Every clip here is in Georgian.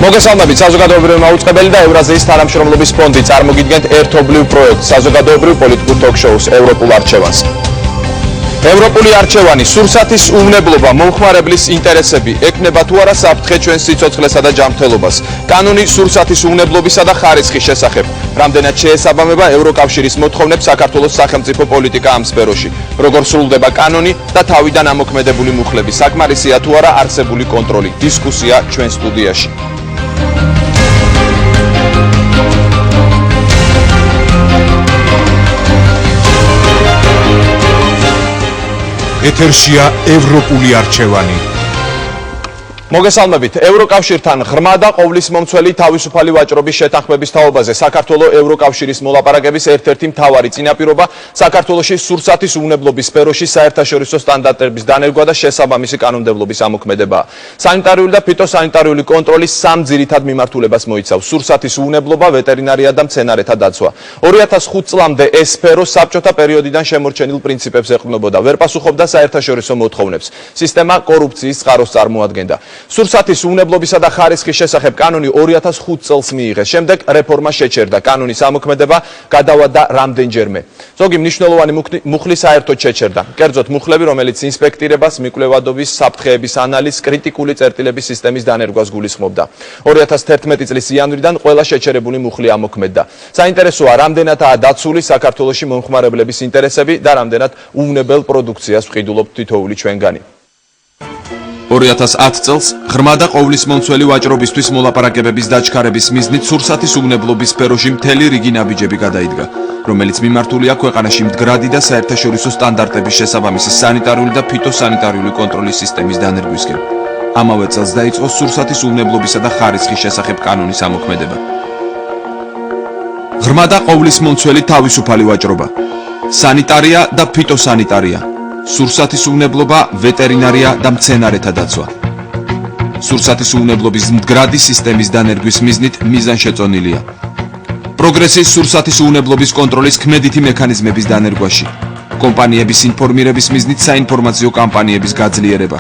მოგესალმებით, საზოგადოებრივი მაუწყებელი და ევრაზიის თანამშრომლობის ფონდი წარმოგიდგენთ ერთობლივ პროექტს საზოგადოებრივ პოლიტიკურ ტოქ-შოუს ევროპულ არჩევანს. ევროპული არჩევანი, სურსათის უვნებლობა, მომხმარებლის ინტერესები ეკნება თუ არა საფრთხე ჩვენს სიცოცხლესა და ჯანმრთელობას. კანონი სურსათის უვნებლობისა და ხარისხის შესახებ. რამდენად შეესაბამება ევროკავშირის მოთხოვნებს საქართველოს სახელმწიფო პოლიტიკა ამ სფეროში. როგორ სრულდება კანონი და თავიდან ამოქმედებული მუხლები. საკმარისია თუ არა არსებული კონტროლი. დისკუსია ჩვენ სტუდიაში. ეთერშია ევროპული არჩევანი. მოგესალმებით, ევროკავშირთან ღრმა და ყოვლისმომცველი თავისუფალი ვაჭრობის შეთანხმების თაობაზე საქართველოს ევროკავშირის მოლაპარაკების ერთ-ერთი მთავარი წინაპირობა საქართველოში სურსათის უვნებლობის სფეროში საერთაშორისო სტანდარტების დანერგვა და შესაბამისი კანონმდებლობის ამოქმედებაა. სანიტარიული და ფიტოსანიტარიული კონტროლის სამ ძირითად მიმართულებას მოიცავს: სურსათის უვნებლობა, ვეტერინარია და მცენარეთა დაცვა. 2005 წლამდე ეს სფერო საბჭოთა პერიოდიდან შემორჩენილ პრინციპებს ეყრდნობოდა, ვერ პასუხობდა საერთაშორისო მოთხოვნებს. სისტემა კორუფციის წყაროს წარმოადგენდა. სურსათის უვნებლობისა და ხარისხის შესახებ კანონი 2005 წელს მიიღეს. შემდეგ რეფორმა შეჩერდა. კანონის ამოქმედება გადავადა რამდენჯერმე. ზოგი მნიშვნელოვანი მუხლი საერთოდ შეჩერდა. კერძოდ მუხლები, რომელიც ინსპექტირებას, მიკვლევადობის, საფრთხეების ანალიზს, კრიტიკული წერტილების სისტემის დანერგვას გულისხმობდა. 2011 წლის იანვრიდან ყველა შეჩერებული მუხლი ამოქმედდა. საინტერესოა, რამდენადაა დაცული საქართველოში მომხმარებლების ინტერესები და რამდენად უვნებელ პროდუქციას ვყიდულობთ თითოეული ჩვენგანი. 2010 წელს ღრმა და ყოვლისმომცველი ვაჭრობისთვის მოლაპარაკებების დაჩქარების მიზნით სურსათის უვნებლობის სფეროში მთელი რიგი ნაბიჯები გადაიდგა, რომელიც მიმართულია ქვეყანაში მდგრადი და საერთაშორისო სტანდარტების შესაბამისი სანიტარიული და ფიტოსანიტარიული კონტროლის სისტემის დანერგვისკენ. ამავე წელს დაიწყო სურსათის უვნებლობისა და ხარისხის შესახებ კანონის ამოქმედება. ღრმა და ყოვლისმომცველი თავისუფალი ვაჭრობა, სანიტარია და ფიტოსანიტარია, სურსათის უვნებლობა, ვეტერინარია და მცენარეთა დაცვა. სურსათის უვნებლობის მდგრადი სისტემის დანერგვის მიზნით მიზანშეწონილია. პროგრესის სურსათის უვნებლობის კონტროლის ქმედითი მექანიზმების დანერგვაში. კომპანიების ინფორმირების მიზნით საინფორმაციო კამპანიების გაძლიერება.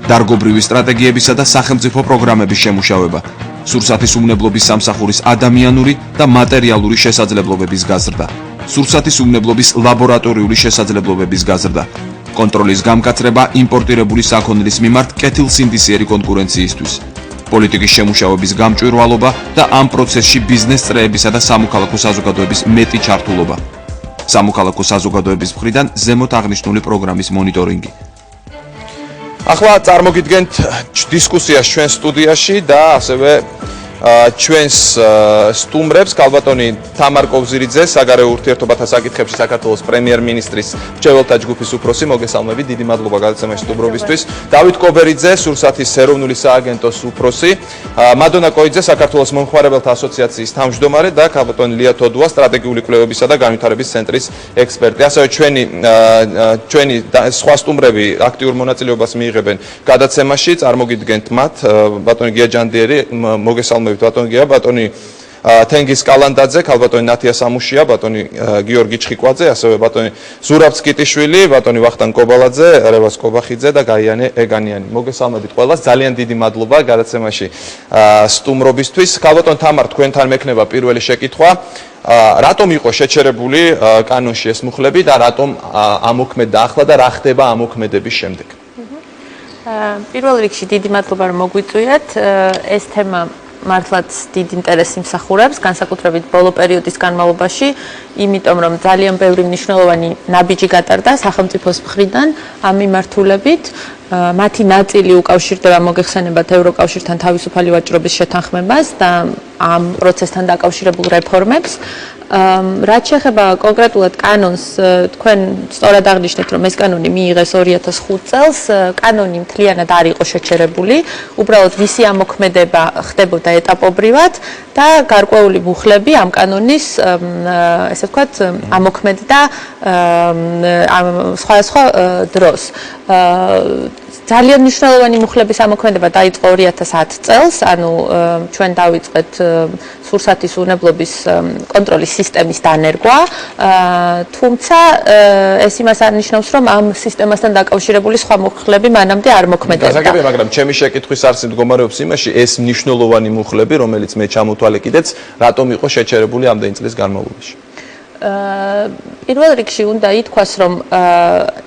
დარგობრივი სტრატეგიებისა და სახელმწიფო პროგრამების შემუშავება. სურსათის უვნებლობის სამსახურის ადამიანური და მატერიალური შესაძლებლობების გაზრდა. სურსათის უვნებლობის ლაბორატორიული შესაძლებლობების გაზრდა. კონტროლის გამკაცრება იმპორტირებული საქონლის მიმართ კეთილსინდისიერი კონკურენციისთვის. პოლიტიკის შემუშავების გამჭვირვალობა და ამ პროცესში ბიზნეს წრეებისა და სამოქალაქო საზოგადოების მეტი ჩართულობა. სამოქალაქო საზოგადოების მხრიდან ზემოთ აღნიშნული პროგრამის მონიტორინგი. ახლა წარმოგიდგენთ დისკუსიას ჩვენ სტუდიაში და ასევე ჩვენს სტუმრებს, ქალბატონი თამარ კოვზირიძე, საგარეო ურთიერთობათა საკითხებში საქართველოს პრემიერ-მინისტრის მრჩეველთა ჯგუფის უფროსი, მოგესალმებით, დიდი მადლობა გადაცემაში სტუმრობისთვის. დავით კობერიძე, სურსათის ეროვნული სააგენტოს უფროსი, მადონა კოიძე, საქართველოს მომხმარებელთა ასოციაციის თავმჯდომარე და ქალბატონი ლია თოდუა, სტრატეგიული კვლევებისა და განვითარების ცენტრის ექსპერტი. ასევე ჩვენი სხვა სტუმრები აქტიურ მონაწილეობას მიიღებენ გადაცემაში, წარმოგიდგენთ მათ, ბატონი გია ჯანდიერი, მოგესალმებით. ბატონი გია, ბატონი თენგიზ კალანდაძე, ქალბატონი ნათია სამუშია, ბატონი გიორგი ჩხიკვაძე, ასევე ბატონი ზურაბ სკიტიშვილი, ბატონი ვახტანგ კობალაძე, რევას კობახიძე და გაიანე ეგანიანი. მოგესალმებით ყველას, ძალიან დიდი მადლობა გადაცემაში სტუმრობისთვის. ქალბატონ თამარ, თქვენთან მექნება პირველი შეკითხვა. რატომ იყო შეჩერებული კანონში ეს მუხლები და რატომ ამოქმედდა ახლა და რა ხდება ამოქმედების შემდეგ? პირველ რიგში დიდი მადლობა რომ მოგვიწვიათ. ეს თემა მართლაც დიდ ინტერესს იმსახურებს, განსაკუთრებით ბოლო პერიოდის განმავლობაში, იმიტომ რომ ძალიან ბევრი მნიშვნელოვანი ნაბიჯი გატარდა სახელმწიფოს მხრიდან ამ მიმართულებით. მათი ნაწილი უკავშირდება მოგეხსენებათ ევროკავშირთან თავისუფალი ვაჭრობის შეთანხმებას და ამ პროცესთან დაკავშირებულ რეფორმებს. რაც შეეხება კონკრეტულად კანონს, თქვენ სწორად აღნიშნეთ, რომ ეს კანონი მიიღეს 2005 წელს, კანონი მთლიანად არ იყო შეჩერებული, უბრალოდ მისი ამოქმედება ხდებოდა ეტაპობრივად და გარკვეული მუხლები ამ კანონის, ესე ვთქვათ, ამოქმედდა სხვადასხვა დროს. ძალიან მნიშვნელოვანი მუხლების ამოქმედება დაიწყო 2010 წელს, ანუ ჩვენ დავიწყეთ სურსათის უვნებლობის კონტროლის სისტემის დანერგვა, თუმცა ეს იმას არნიშნავს, რომ ამ სისტემასთან დაკავშირებული სხვა მუხლები მანამდე არ მოქმედებდა. გასაგებია, მაგრამ ჩემი შეკითხვის არსი მდგომარეობს იმაში, ეს მნიშვნელოვანი მუხლები, რომელიც მე ჩამოთვალე კიდეც, რატომ იყო შეჩერებული ამდენი წლის განმავლობაში? პირველ რიგში უნდა ითქვას, რომ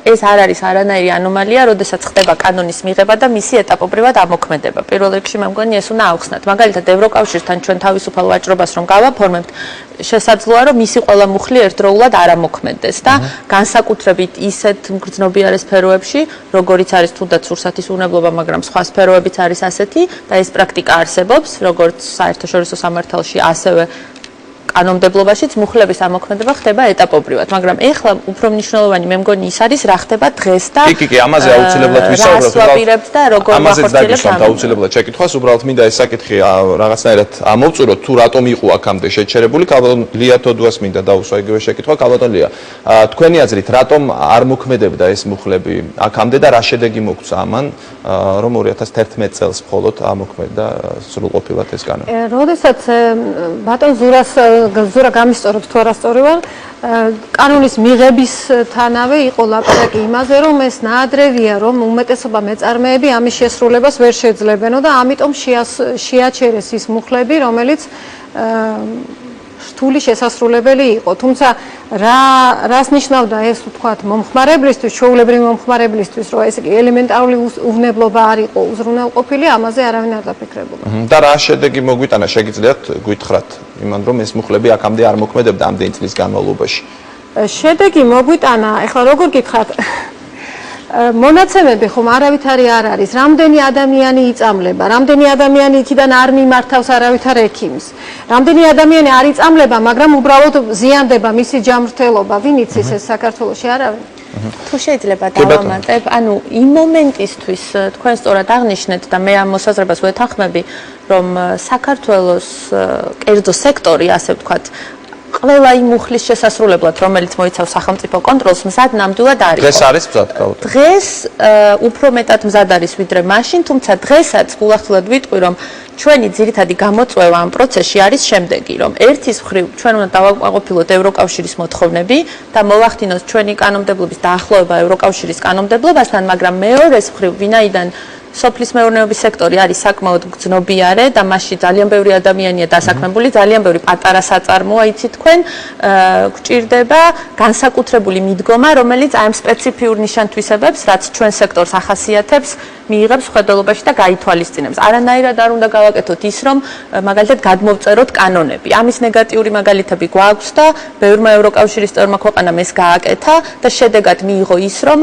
ეს არ არის არანაირი ანომალია, როდესაც ხდება კანონის მიღება და მისი ეტაპობრივად ამოქმედება. პირველ რიგში მე მგონი ეს უნდა ავხსნათ. მაგალითად, ევროკავშირთან ჩვენ თავისუფალ ვაჭრობას რომ გავაფორმებთ, შესაძლოა რომ მისი ყველა მუხლი ერთდროულად არ ამოქმედდეს და განსაკუთრებით ისეთ მგრძნობიარე სფეროებში, როგორიც არის თუნდაც სურსათის უვნებლობა, მაგრამ სხვა სფეროებიც არის ასეთი და ეს პრაქტიკა არსებობს, როგორც საერთაშორისო სამართალში, ასევე კანონმდებლობაშიც მუხლების ამოქმედება ხდება ეტაპობრივად, მაგრამ ეხლა უფრო მნიშვნელოვანი მე მგონი ის არის, რა ხდება დღეს და კი, ამაზე აუცილებლად ვისაუბრებთ. რას ვაპირებთ და როგორ ვახორციელებთ აუცილებლად შეკითხვას, უბრალოდ მინდა ეს საკითხი რაღაცნაირად ამოვწუროთ, თუ რატომ იყო აქამდე შეჩერებული. კალბატონ ლია თოდუას მინდა დაუსვა იგივე შეკითხვა. კალბატონ ლია, თქვენი აზრით, რატომ არ მოქმედებდა ეს მუხლები აქამდე და რა შედეგი მოგვცა ამან, რომ 2011 წელს მხოლოდ ამოქმედდა სრულყოფილად ეს კანონი? როდესაც ბატონ ზურა გამისწორებს თუ არასწორი ვარ, კანონის მიღებისთანავე იყო ლაპარაკი იმაზე, რომ ეს ნაადრევია, რომ უმეტესობა მეწარმეები ამის შესრულებას ვერ შეძლებენო და ამიტომ შეაჩერეს ის მუხლები, რომელიც რთული შესასრულებელი იყო. თუმცა რას ნიშნავდა ეს ვთქვათ მომხმარებლისთვის, ჩვეულებრივი მომხმარებლისთვის, რომ ეს ელემენტარული უვნებლობა არ იყო უზრუნველყოფილი, ამაზე არავინ არ დაფიქრებულა. და რა შედეგი მოგვიტანა, შეგიძლიათ გითხრათ იმან, რომ ეს მუხლები აქამდე არ მოქმედებდა ამდენი წლის განმავლობაში? შედეგი მოგვიტანა, ეხლა როგორ გითხრათ, მონაცემები ხომ არავითარი არ არის, რამდენი ადამიანი იწამლება, რამდენი ადამიანი იქიდან არ მიმართავს არავითარ ექიმს, რამდენი ადამიანი არ იწამლება, მაგრამ უბრალოდ ზიანდება მისი ჯანმრთელობა, ვინ იცის ეს საქართველოში არავინ? თუ შეიძლება დავამატებ, ანუ იმ მომენტისთვის თქვენ სწორად აღნიშნეთ და მე ამ მოსაზრებას ვეთანხმები, რომ საქართველოს კერძო სექტორი, ასე ვთქვათ, ყველა იმ მუხლის შესასრულებლად, რომელიც მოიცავს სახელმწიფო კონტროლს, მზად ნამდვილად არის. დღეს არის მზად გაუთ? დღეს უფრო მეტად მზად არის ვიდრე მაშინ, თუმცა დღესაც გულახდილად ვიტყვი, რომ ჩვენი ძირითადი გამოწვევა ამ პროცესში არის შემდეგი, რომ ერთის მხრივ ჩვენ უნდა დავაკმაყოფილოთ ევროკავშირის მოთხოვნები და მოვახდინოთ ჩვენი კანონმდებლობის დაახლოება ევროკავშირის კანონმდებლობასთან, მაგრამ მეორეს მხრივ, ვინაიდან სოფლის მეურნეობის სექტორი არის საკმაოდ გრძნობიარე და მასში ძალიან ბევრი ადამიანია დასაქმებული, ძალიან ბევრი პატარა საწარმოა, იცით თქვენ, გვჭირდება განსაკუთრებული მიდგომა, რომელიც აი ამ სპეციფიურ ნიშან-თვისებებს, რაც ჩვენ სექტორს ახასიათებს, მიიღებს ხედველობაში და გაითვალისწინებს. არანაირად არ უნდა გავაკეთოთ ის, რომ მაგალითად გადმოვწეროთ კანონები. ამის ნეგატიური მაგალითები გვაქვს და ბევრმა ევროკავშირის წევრმა ქვეყანამ ეს გააკეთა და შედეგად მიიღო ის, რომ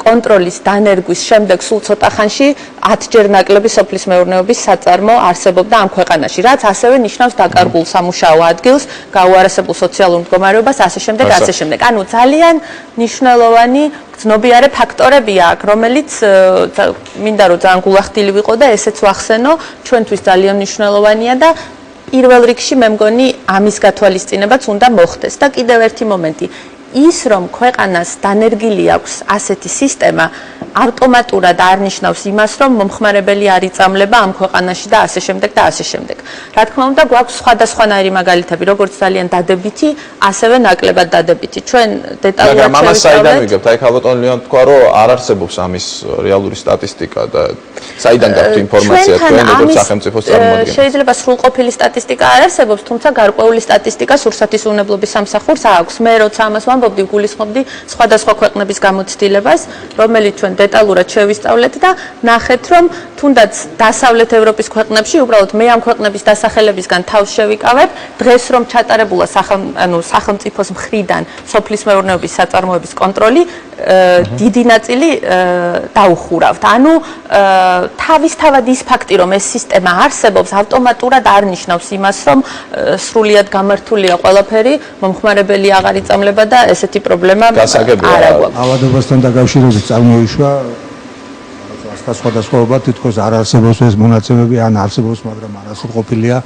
კონტროლის დანერგვის შემდეგ სულ ცოტა ხანში 10-ჯერ ნაკლები სოფლის მეურნეობის საწარმო არსებობდა ამ ქვეყანაში, რაც ასევე ნიშნავს დაკარგულ სამუშაო ადგილს, გაუარესებულ სოციალურ მდგომარეობას, ასე შემდეგ, ასე შემდეგ. ანუ ძალიან მნიშვნელოვანი გრძნობიარე ფაქტორებია აქ, რომელიც მინდა რომ ძალიან გულახდილი ვიყო და ესეც ვახსენო, ჩვენთვის ძალიან მნიშვნელოვანია და პირველ რიგში მე მგონი ამის გათვალისწინებაც უნდა მოხდეს. და კიდევ ერთი მომენტი, ის რომ ქვეყანას დანერგილი აქვს ასეთი სისტემა, ავტომატურად არ ნიშნავს იმას, რომ მომხმარებელი არ იწამლება ამ ქვეყანაში და ასე შემდეგ და ასე შემდეგ. რა თქმა უნდა, გვაქვს სხვადასხვანაირი მაგალითები, როგორც ძალიან დადებითი, ასევე ნაკლებად დადებითი. ჩვენ დეტალურად მაგრამ ამას საიდან ვიგებთ? აი ქალბატონ ლეონ თქვა, რომ არ არსებობს ამის რეალური სტატისტიკა და საიდან გაქვთ ინფორმაცია თქვენ როგორც სახელმწიფოს წარმომადგენელი? შეიძლება სრულყოფილი სტატისტიკა არ არსებობს, თუმცა გარკვეული სტატისტიკა სურსათის უვნებლობის სამსახურს აქვს. მე როცა ამას ვამბობდი, გულისხმობდი სხვადასხვა ქვეყნების გამოცდილებას, რომელიც ჩვენ დეტალურად შევისწავლეთ და ნახეთ, რომ თუნდაც დასავლეთ ევროპის ქვეყნებში, უბრალოდ მე ამ ქვეყნების დასახელებისგან თავს შევიკავებ, დღეს რომ ჩატარებულა სახელმწიფოს მხრიდან სოფლის მეურნეობის საწარმოების კონტროლი, დიდი ნაწილი დაუხურავთ. ანუ თავისთავად ის ფაქტი, რომ ეს სისტემა არსებობს, ავტომატურად არ ნიშნავს იმას, რომ სრულიად გამართულია ყველაფერი, მომხმარებელი აღარ იწამლება და ესეთი პრობლემა არ აქვს. ავადობასთან დაკავშირებით წარმოიშვა სხვადასხვაობა, თითქოს არ არსებობს ეს მონაცემები, ან არსებობს, მაგრამ არასრულყოფილია.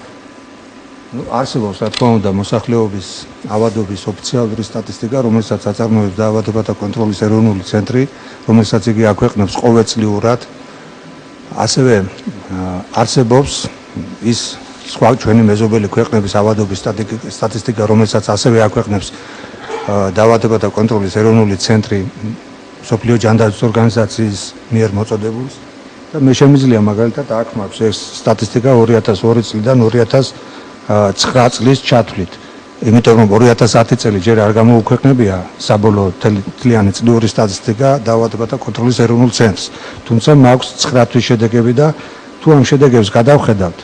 არსებობს რა თქმა უნდა მოსახლეობის ავადობის ოფიციალური სტატისტიკა, რომელსაც აწარმოებს დაავადებათა კონტროლის ეროვნული ცენტრი, რომელსაც იგი აქვეყნებს ყოველწლიურად. ასევე არსებობს ის სხვა ჩვენი მეზობელი ქვეყნების ავადობის სტატისტიკა, რომელსაც ასევე აქვეყნებს დაავადებათა კონტროლის ეროვნული ცენტრი მსოფლიო ჯანდაცვის ორგანიზაციის მიერ მოწოდებულს. და მე შემიძლია მაგალითად აქ მაქვს ეს სტატისტიკა 2002 წლიდან 2009 წლის ჩათვლით. იმიტომ რომ 2010 წელი ჯერ არ გამოუქვეყნებია საბოლოო თლიანი წლიური სტატისტიკა დაავადებათა კონტროლის ეროვნულ ცენტრს. თუმცა მაქვს 9 თვის შედეგები და თუ ამ შედეგებს გადავხედავთ,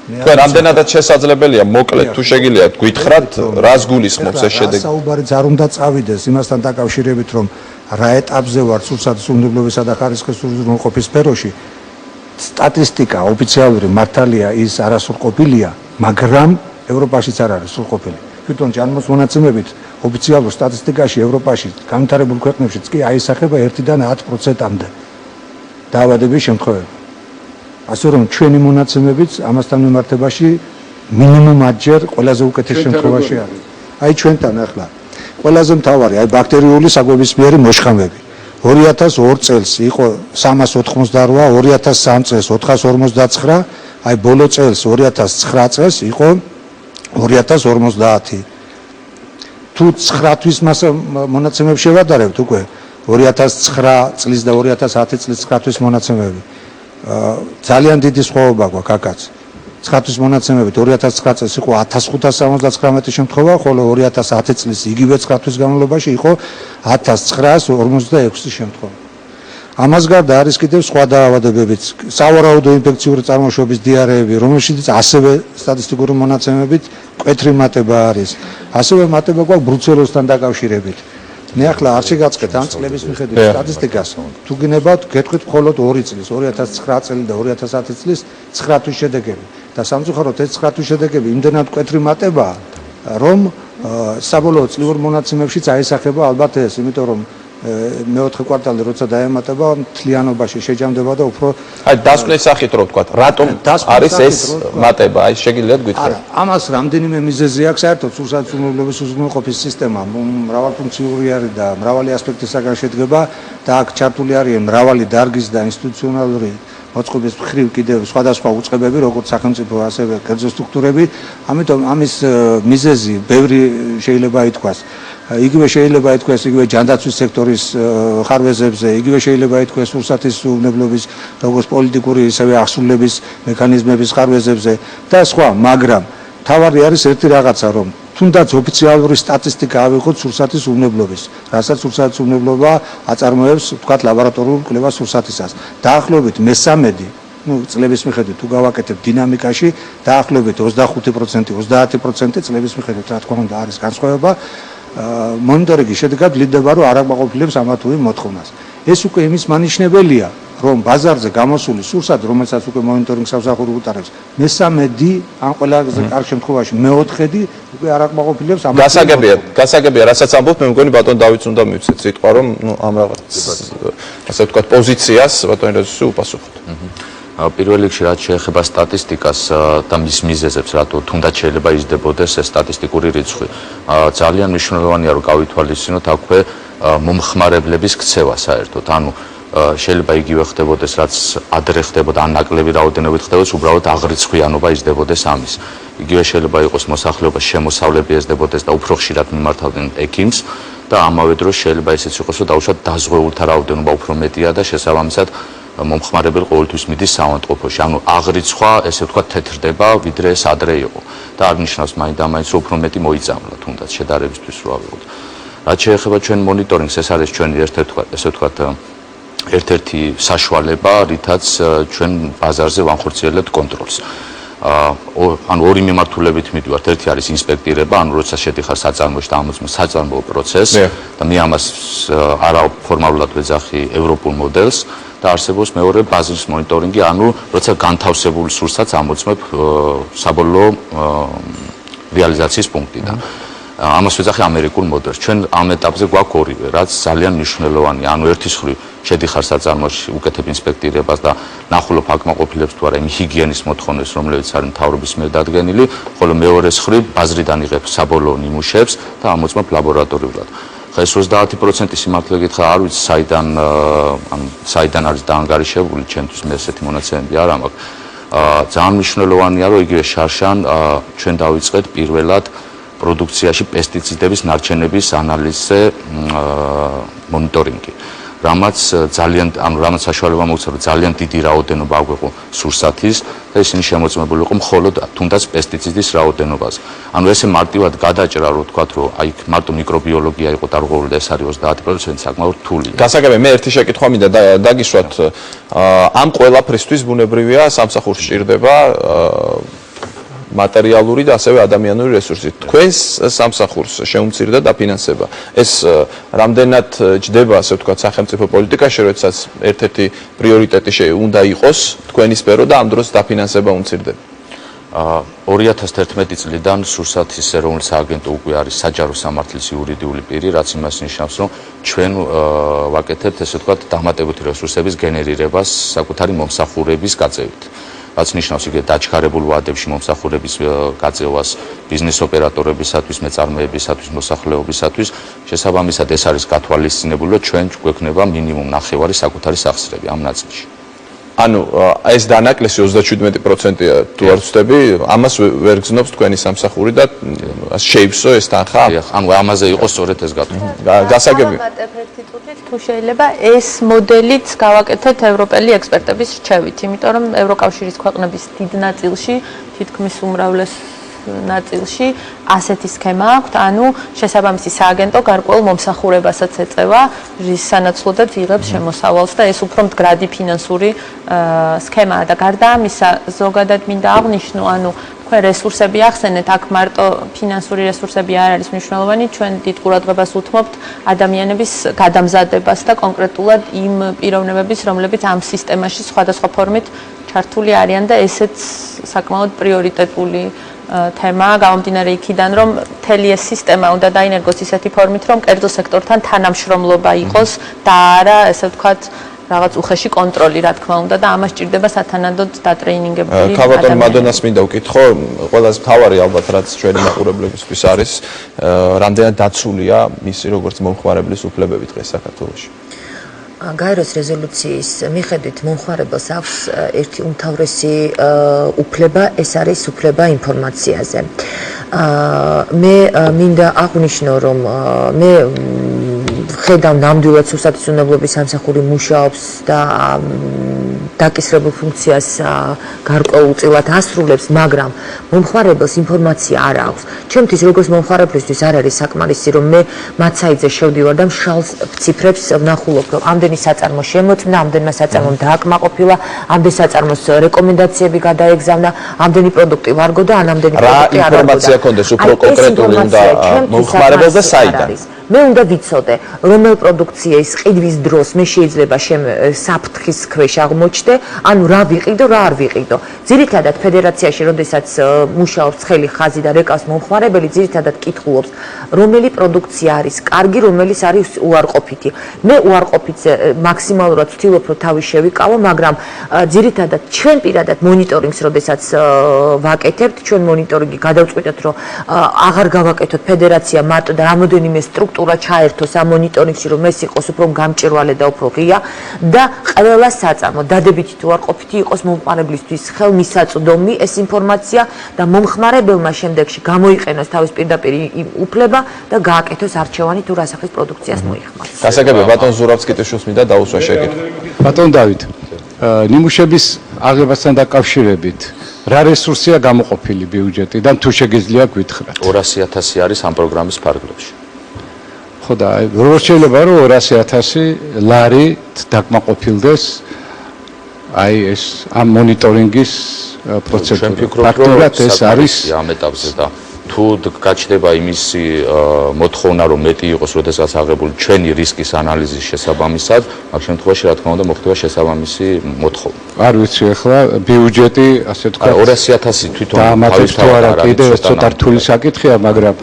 თქვენ რამდენადაც შესაძლებელია მოკლედ თუ შეგიძლიათ გითხრათ რას გულისხმობს ეს შედეგი? საუბარიც არ უნდა წავიდეს იმასთან დაკავშირებით, რომ რა ეტაპზე ვარ სულსაძსუმნებლობისა და ხარისხის სრულყოფის სფეროში. სტატისტიკა ოფიციალური მართალია ის არასრულყოფილია, მაგრამ ევროპაშიც არ არის სრულყოფილი. თვითონ ჯანმოს მონაცემებით ოფიციალურ სტატისტიკაში ევროპაში განვითარებულ ქვეყნებშიც კი აისახება 1-დან 10%-მდე დაავადების შემთხვევები. ასე რომ ჩვენი მონაცემებიც ამასთან მიმართებაში მინიმუმ 10 ჯერ ყველაზე უკეთეს შემთხვევაში არის. აი ჩვენთან ახლა ყველაზე მთავარი აი ბაქტერიული საკვებისმიერი მოშხამები. 2002 წელს იყო 388, 2003 წელს 459, აი ბოლო წელს 2009 წელს იყო 2050. თუ 9 თვის მონაცემებს შევადარებთ უკვე 2009 წლის და 2010 წლის 9 თვის მონაცემები. ძალიან დიდი სხვაობა გვაქვს აქაც. 9 თვის მონაცემებით 2009 წელს იყო 1579 შემთხვევა, ხოლო 2010 წლის იგივე 9 თვის განმავლობაში იყო 1946 შემთხვევა. ამას გარდა არის კიდევ სხვა დაავადებებიც, სავარაუდო ინფექციური წარმოშობის დიარეები, რომელშიც ასევე სტატისტიკური მონაცემებით მკვეთრი მატება არის. ასევე მატება გვაქვს ბრუცელოზთან დაკავშირებით. მე ახლა არ შეგაწყეთ ამ წლების მიხედვით სტატისტიკას. თუ გინებავთ, გეტყვით მხოლოდ 2 წლის, 2009 წელი და 2010 წლის 9 თვის შედეგები. და სამწუხაროდ ეს 9 თვის შედეგები იმდენად მკვეთრი მატებაა, რომ საბოლოო წლიურ მონაცემებშიც აისახება ალბათ ეს, იმიტომ რომ მეოთხე კვარტალი როცა დაემატება, მთლიანობაში შეჯამდება და უფრო აი დასკვნის სახით რო ვთქვათ, რატომ არის ეს მატება? აი შეგიძლიათ გითხრათ. ამას რამდენიმე მიზეზი აქვს, საერთოდ სულსაძსუმნებლობის უზრუნველყოფის სისტემა მრავალფუნქციური არის და მრავალი ასპექტისაგან შედგება და აქ ჩართული არიან მრავალი დარგის და ინსტიტუციონალური მოწყობის მხრივ კიდევ სხვადასხვა უწყებები, როგორც სახელმწიფო, ასევე კერძო სტრუქტურები. ამიტომ ამის მიზეზი ბევრი შეიძლება ითქვას. იგივე შეიძლება ითქვას იგივე ჯანდაცვის სექტორის ხარვეზებზე, იგივე შეიძლება ითქვას სულსაძსუმნებლობის როგორც პოლიტიკური, ისევე აღსრულების მექანიზმების ხარვეზებზე და სხვა, მაგრამ თავარი არის ერთი რაღაცა, რომ თუნდაც ოფიციალური სტატისტიკა ავიღოთ სულსაძსუმნებლობის, რასაც სულსაძსუმნებლობა აწარმოებს, ვთქვათ, ლაბორატორიულ კვლევას სულსათისას. დაახლოებით მე-13 წლების მიხედვით თუ გავაკეთებ დინამიკაში, დაახლოებით 25%, 30% წლების მიხედვით, რა თქმა უნდა, არის განსხვავება. მონიტორინგი შედეგად ვლინდება, რომ არ აკმაყოფილებს ამა თუ იმ მოთხოვნას. ეს უკვე იმის მანიშნებელია, რომ ბაზარზე გამოსული სულსად, რომელსაც უკვე მონიტორინგ სამსახური უტარებს, მე-13 ან ყველაზე კარგ შემთხვევაში მე-4 უკვე არ აკმაყოფილებს ამა თუ იმ გასაგებია, რასაც ამბობთ, მე მგონი ბატონ დავითს უნდა მივცეთ სიტყვა, რომ ამ რაღაც ასე ვთქვათ პოზიციას ბატონ რეზუსი უპასუხოთ. პირველ რიგში რაც შეეხება სტატისტიკას და მის მიზეზებს, რატო თუნდაც შეიძლება იზრდებოდეს ეს სტატისტიკური რიცხვი. ძალიან მნიშვნელოვანია რომ გავითვალისწინოთ აქვე მომხმარებლების ქცევა საერთოდ. ანუ შეიძლება იგივე ხდებოდეს, რაც ადრე ხდებოდა, ან ნაკლები რაოდენობით ხდებოდეს, უბრალოდ აღრიცხვიანობა იზრდებოდეს ამის. იგივე შეიძლება იყოს მოსახლეობა შემოსავლები ეზრდებოდეს და უფრო ხშირად მიმართავდნენ ექიმს და ამავე დროს შეიძლება ისიც იყოს, რომ დაუშვათ დაზღვეულთა რაოდენობა უფრო მეტია და შესაბამისად მომხმარებელი ყოველთვის მიდის საავადმყოფოში. ანუ აღრიცხვა, ესე ვთქვათ, თეთრდება, ვიდრე ეს ადრე იყო. და არ ნიშნავს მაინც-ამაინც უფრო მეტი მოიწამლა, თუნდაც შედარებისთვის რო ავიღოთ. რაც შეეხება ჩვენ მონიტორინგს, ეს არის ჩვენი ესე ვთქვათ, ერთ-ერთი საშუალება, რითაც ჩვენ ბაზარზე ვახორციელებთ კონტროლს. ანუ ორი მიმართულებით მივდივართ. ერთი არის ინსპექტირება, ანუ როცა შედიხარ საწარმოში და ამოწმო საწარმოო პროცესს და მე ამას არაფორმალურად ვეძახი ევროპულ მოდელს. და არსებობს მეორე ბაზრის მონიტორინგი, ანუ როცა განთავსებულ სულსაც ამოწმებ საბოლოო რეალიზაციის პუნქტიდან. ამას ვეძახი ამერიკულ მოდელს. ჩვენ ამ ეტაპზე გვაქვს ორივე, რაც ძალიან მნიშვნელოვანია. ანუ ერთის მხრივ შედიხარ საწარმოში, უკეთებ ინსპექტირებას და ნახულობ აკმაყოფილებს თუ არა იმ ჰიგიენის მოთხოვნებს, რომლებიც არის მთავრობის მიერ დადგენილი, ხოლო მეორე მხრივ ბაზრიდან იღებ საბოლოო ნიმუშებს და ამოწმებ ლაბორატორიულად. ეს 30% სიმართლე გითხრა არ ვიცი საიდან არის დაანგარიშებული, ჩემთვის მე ესეთი მონაცემები არ მაქვს. ძალიან მნიშვნელოვანია რომ იგივე შარშან ჩვენ დავიწყეთ პირველად პროდუქციაში პესტიციდების ნარჩენების ანალიზზე მონიტორინგი. რამაც საშუალება მოგცა რომ ძალიან დიდი რაოდენობა აგვეყო სურსათის და ისინი შემოწმებული იყო მხოლოდ თუნდაც პესტიციდის რაოდენობაზე. ანუ ესე მარტივად გადაჭრა რომ თქვათ რომ აი მარტო მიკრობიოლოგია იყო დარღვეული და ეს არის 30% საკმაოდ რთული. გასაგებია, მე ერთი შეკითხვა მინდა დაგისვათ. ამ ყველაფრისთვის ბუნებრივია სამსახურს სჭირდება მატერიალური და ასევე ადამიანური რესურსი. თქვენს სამსახურს შეუმცირდა დაფინანსება. ეს რამდენად ჯდება, ასე ვთქვათ, სახელმწიფო პოლიტიკაში, როდესაც ერთ-ერთი პრიორიტეტი უნდა იყოს თქვენი სფერო და ამ დროს დაფინანსება უმცირდება. 2011 წლიდან სურსათის ეროვნული სააგენტო უკვე არის საჯარო სამართლის იურიდიული პირი, რაც იმას ნიშნავს, რომ ჩვენ ვაკეთებთ, ესე ვთქვათ, დამატებითი რესურსების გენერირებას საკუთარი მომსახურების გაწევით. რაც ნიშნავს იგივე დაჩქარებულ ვადებში მომსახურების გაწევას ბიზნეს ოპერატორებისათვის, მეწარმეებისათვის, მოსახლეობისათვის. შესაბამისად ეს არის გათვალისწინებული, რომ ჩვენ გვექნება მინიმუმ 9 საკუთარი სახსრები ამ ნაწილში. ანუ ეს დანაკლისი 37%-ია თუ არ ვცდები, ამას ვერ გზნობს თქვენი სამსახური და შეიფსო ეს თანხა. ანუ ამაზე იყო სწორედ ეს გათვლა. გასაგებია. თუ შეიძლება ეს მოდელიც გავაკეთოთ ევროპელი ექსპერტების რჩევით, იმიტომ რომ ევროკავშირის ქვეყნების დიდ ნაწილში, თითქმის უმრავლეს ნაწილში ასეთი სქემა აქვთ, ანუ შესაბამისი სააგენტო გარკვეულ მომსახურებასაც ეწევა, რის სანაცვლოდაც იღებს შემოსავალს და ეს უფრო მდგრადი ფინანსური სქემაა და გარდა ამისა, ზოგადად მინდა აღვნიშნო, ანუ თქვენ რესურსები ახსენეთ, აქ მარტო ფინანსური რესურსები არ არის მნიშვნელოვანი, ჩვენ დიდ ყურადღებას უთმობთ ადამიანების გადამზადებას და კონკრეტულად იმ პიროვნებების, რომლებიც ამ სისტემაში სხვადასხვა ფორმით ჩართული არიან და ესეც საკმაოდ პრიორიტეტული თემაა, გამომდინარე იქიდან, რომ მთელი ეს სისტემა უნდა დაინერგოს ისეთი ფორმით, რომ კერძო სექტორთან თანამშრომლობა იყოს და არა, ესე ვთქვათ, რაღაც უხეში კონტროლი, რა თქმა უნდა, და ამას სჭირდება სათანადოდ დატრეინინგებული ქალბატონ მადონას მინდა ვკითხო, ყველაზე მთავარი ალბათ რაც ჩვენი მაყურებლებისთვის არის, რამდენად დაცულია მისი როგორც მომხმარებლის უფლებები დღეს საქართველოში. გაეროს რეზოლუციის მიხედვით მომხმარებელს აქვს ერთი უმთავრესი უფლება, ეს არის უფლება ინფორმაციაზე. მე მინდა აღვნიშნო, რომ მე ხედავ ნამდვილად სურსათისუნებლობის სამსახური მუშაობს და დაკისრებულ ფუნქციას გარკვეულწილად ასრულებს, მაგრამ მომხმარებელს ინფორმაცია არ აქვს. ჩემთვის როგორც მომხმარებლისთვის არ არის საკმარისი, რომ მე მაცაიძე შევდივარ და მშალ ციფრებს ვნახულობ, რომ ამდენი საწარმო შემოწმდა, ამდენმა საწარმომ დააკმაყოფილა, ამდენ საწარმოს რეკომენდაციები გადაეგზავნა, ამდენი პროდუქტი ვარგო და ამდენი პროდუქტი არ ვარგო. რა ინფორმაცია გქონდეს უფრო კონკრეტული უნდა მომხმარებელს და საიდან? მე უნდა ვიცოდე, რომელ პროდუქციის ყიდვის დროს მე შეიძლება საფრთხის ქვეშ აღმოჩნდე, ანუ რა ვიყიდო, რა არ ვიყიდო. ძირითადად ფედერაციაში, როდესაც მუშაობს ცხელი ხაზი და რეკავს მომხმარებელი, ძირითადად კითხულობს, რომელი პროდუქცია არის კარგი, რომელიც არის უარყოფითი. მე უარყოფითზე მაქსიმალურად ვცდილობ, რომ თავი შევიკავო, მაგრამ ძირითადად ჩვენ პირადად მონიტორინგს, როდესაც ვაკეთებთ, ჩვენ მონიტორინგი გადავწყვიტოთ, რომ აღარ გავაკეთოთ ფედერაცია მარტო და რამოდენიმე სტრუქტურა ჩაერთოს ამ მონიტორინგში, რომ ეს იყოს უფრო გამჭვირვალე და უფრო ღია და ყველა საწარმო დადებითი თუ უარყოფითი იყოს მომხმარებლისთვის ხელმისაწვდომი ეს ინფორმაცია და მომხმარებელმა შემდეგში გამოიყენოს თავის პირდაპირ უფლება და გააკეთოს არჩევანი თუ რა სახის პროდუქციას მოიხმაროს. გასაგებია, ბატონ ზურავსკიტიშვილს მინდა დაუსვა შეკითხვა. ბატონ დავით, ნიმუშების აღებასთან დაკავშირებით რა რესურსია გამოყოფილი ბიუჯეტიდან თუ შეგიძლია გითხრათ? 200.000 არის ამ პროგრამის ფარგლებში. ხო და როგორ შეიძლება რომ 200.000 ლარი დაკმაყოფილდეს აი ეს ამ მონიტორინგის პროცედურა? ფაქტობრივად ეს არის ამ ეტაპზე და თუ გაჩნდება იმისი მოთხოვნა რომ მეტი იყოს, როდესაც აღებული ჩვენი რისკის ანალიზის შესაბამისად, ამ შემთხვევაში რა თქმა უნდა მოხდება შესაბამისი მოთხოვნა. არ ვიცი ახლა ბიუჯეტი ასე თქვა 200.000 თვითონ თავისთავად კიდევ ცოტა რთული საკითხია, მაგრამ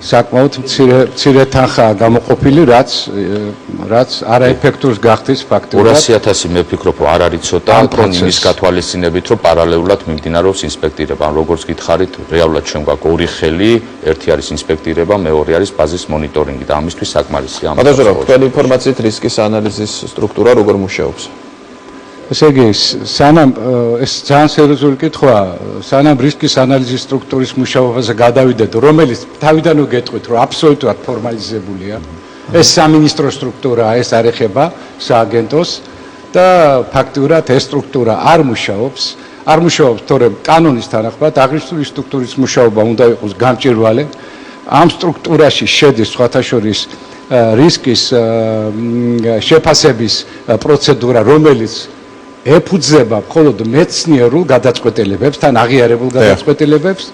საკმაოდ მცირე თანხაა გამოყოფილი, რაც არაეფექტურს გახდის ფაქტობრივად. 200.000 მე ვფიქრობ, რომ არ არის ცოტა, თან იმის გათვალისწინებით, რომ პარალელურად მიმდინარეობს ინსპექტირება. ან როგორც გითხარით, რეალურად ჩვენ გვაქვს ორი ხელი, ერთი არის ინსპექტირება, მეორე არის ბაზის მონიტორინგი და ამისთვის საკმარისია. ბატონო, თქვენი ინფორმაციით რისკის ანალიზის სტრუქტურა როგორ მუშაობს? ესე იგი, სანამ ეს ძალიან სერიოზული კითხვაა, სანამ რისკის ანალიზის სტრუქტურის მუშაობაზე გადავიდეთ, რომელიც თავიდანვე გეტყვით, რომ აბსოლუტურად ფორმალიზებულია, ეს სამინისტრო სტრუქტურაა, ეს არ ეხება სააგენტოს და ფაქტურად ეს სტრუქტურა არ მუშაობს, თორემ კანონის თანახმად აღნიშნული სტრუქტურის მუშაობა უნდა იყოს გამჭვირვალე. ამ სტრუქტურაში შედის სხვათა შორის რისკის შეფასების პროცედურა, რომელიც ეფუძნება მხოლოდ მეცნიერულ გადაწყვეტილებებს, თან აღიარებულ გადაწყვეტილებებს.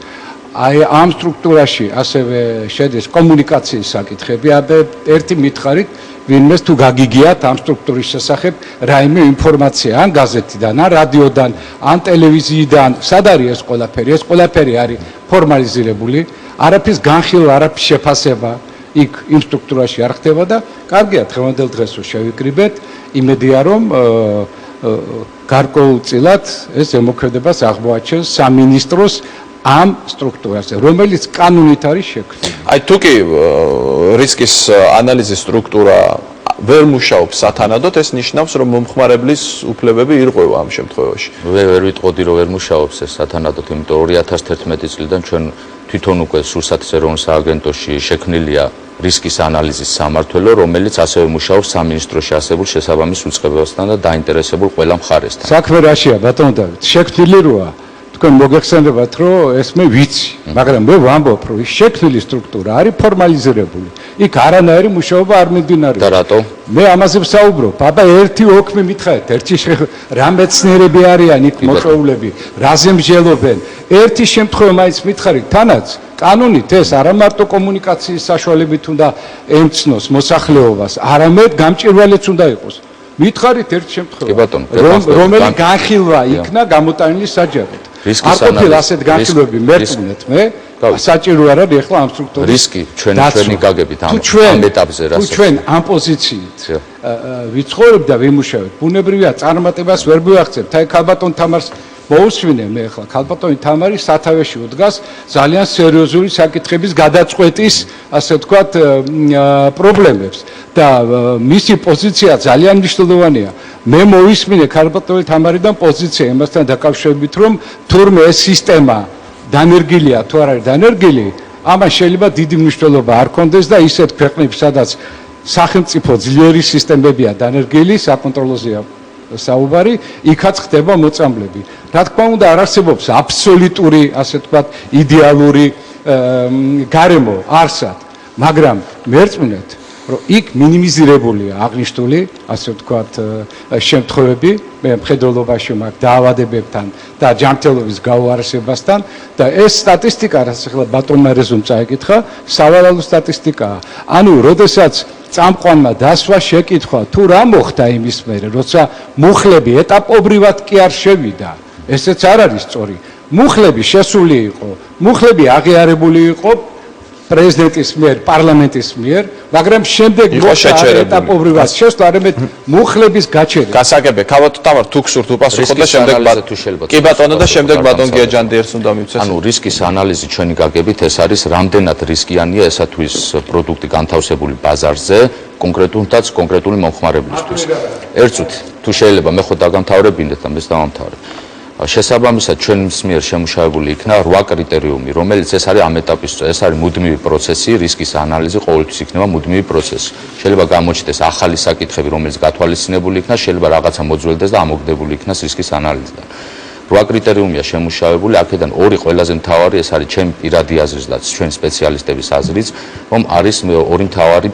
აი ამ სტრუქტურაში ასევე შედის კომუნიკაციის საკითხები. ერთი მითხარით, ვინმეს თუ გაგიგიათ ამ სტრუქტურის შესახებ რაიმე ინფორმაცია ან გაზეთიდან, ან რადიოდან, ან ტელევიზიიდან, სად არის ეს ყველაფერი? ეს ყველაფერი არის ფორმალიზირებული, არაფრის განხილვა, არაფრის შეფასება იქ იმ სტრუქტურაში არ ხდება და კარგია დღევანდელ დღეს რომ შევიკრიბეთ, იმედია რომ გარკვეულწილად ეს ზემოქმედებას აღმოაჩენს სამინისტროს ამ სტრუქტურაზე, რომელიც კანონით არის შექმნილი. აი თუ კი რისკის ანალიზის სტრუქტურა ვერ მუშაობს სათანადოდ, ეს ნიშნავს, რომ მომხმარებლის უფლებები ირღვევა ამ შემთხვევაში. ვერ ვიტყოდი, რომ ვერ მუშაობს ეს სათანადოდ, იმიტომ 2011 წლიდან ჩვენ თვითონ უკვე სურსათის ეროვნულ სააგენტოში შექმნილია რისკის ანალიზის სამმართველო, რომელიც ასევე მუშაობს სამინისტროში არსებულ შესაბამის უწყებასთან და დაინტერესებულ ყველა მხარესთან. საქმე რაშია, ბატონო დავით, შექმნილი როა, თქვენ მოგეხსენებათ, რომ ეს მე ვიცი, მაგრამ მე ვამბობ, რომ ის შექმნილი სტრუქტურა არის ფორმალიზირებული. იქ არანაირი მუშაობა არ მიმდინარეობს. და რატო? მე ამაზე ვსაუბრობ. აბა ერთი ოქმი მითხარით, ერთი რა მეცნიერები არიან იქ მოწვეულები, რაზე მსჯელობენ. ერთი შემთხვევა მაინც მითხარით, თანაც კანონით ეს არა მარტო კომუნიკაციის საშუალებით უნდა ემცნოს მოსახლეობას, არამედ გამჭვირვალეც უნდა იყოს. მითხარით ერთ შემთხვევა, რომელიც განხილვა იქნა გამოტანილი საჯაროდ. არ ყოფილა ასეთ განხილვები მერწმუნეთ მე, საჭირო არ არის ახლა ამ სტრუქტურის რისკი ჩვენი გაგებით ამ ეტაპზე რასაც. თუ ჩვენ ამ პოზიციით ვიცხოვრებ და ვიმუშავებ, ბუნებრივია წარმატებას ვერ მივაღწევთ. აი ქალბატონ თამარს მოусვინე მე ახლა ქალბატონი თამარი სათავეში უდგას ძალიან სერიოზული საკითხების გადაწყვეტის, ასე ვთქვათ, პრობლემებს და მისი პოზიცია ძალიან მნიშვნელოვანია. მე მოვისმინე ქალბატონი თამარიდან პოზიცია იმასთან დაკავშირებით, რომ თურმე ეს სისტემა დანერგილია თუ არ არის დანერგილი, ამან შეიძლება დიდი მნიშვნელობა არ კონდეს და ისეთ ქვეყნებში, სადაც სახელმწიფო ძლიერი სისტემებია დანერგილი, საკონტროლოზეა საუბარი, იქაც ხდება მოწამლები. რა თქმა უნდა, არ არსებობს აბსოლუტური, ასე ვთქვათ, იდეალური გარემო არსად, მაგრამ მერწმუნეთ, რომ იქ მინიმიზირებულია აღნიშნული, ასე ვთქვათ, შემთხვევები, მე მხედველობაში მაქვს დაავადებებთან და ჯანმრთელობის გაუარესებასთან და ეს სტატისტიკა, რაც ახლა ბატონმა რეზუმ წაიკითხა, სავალალო სტატისტიკაა. ანუ, როდესაც წამყვანმა დასვა შეკითხვა, თუ რა მოხდა იმის მერე, როცა მუხლები ეტაპობრივად კი არ შევიდა, ესეც არ არის სწორი. მუხლები შესული იყო, მუხლები აღიარებული იყო პრეზიდენტის მიერ, პარლამენტის მიერ, მაგრამ შემდეგ მოხდა ეტაპობრივად შესვლა, არამედ მუხლების გაჩერება. გასაგებია, ქალბატონ თამარ, თუ გსურთ უპასუხოთ და შემდეგ კი ბატონო და შემდეგ ბატონ გიაჯანდი ერთს უნდა მივცეს. ანუ რისკის ანალიზი ჩვენი გაგებით ეს არის რამდენად რისკიანია ესა თუ ის პროდუქტი განთავსებული ბაზარზე, კონკრეტულთაც კონკრეტული მომხმარებლისთვის. ერთ წუთი, თუ შეიძლება მე ხო დაგამთავრებინდეთ და მეც დავამთავრებ. შესაბამისად ჩვენს მიერ შემუშავებული იქნა 8 კრიტერიუმი, რომელიც ეს არის ამ ეტაპის, ეს არის მუდმივი პროცესი, რისკის ანალიზი ყოველთვის იქნება მუდმივი პროცესი. შეიძლება გამოჩნდეს ახალი საკითხები, რომელიც გათვალისწინებული იქნა, შეიძლება რაღაცა მოძველდეს და ამოგდებული იქნას რისკის ანალიზიდან. 8 კრიტერიუმია შემუშავებული, აქედან 2 ყველაზე მთავარი, ეს არის ჩემი პირადი აზრის და ჩვენი სპეციალისტების აზრიც, რომ არის 2 მთავარი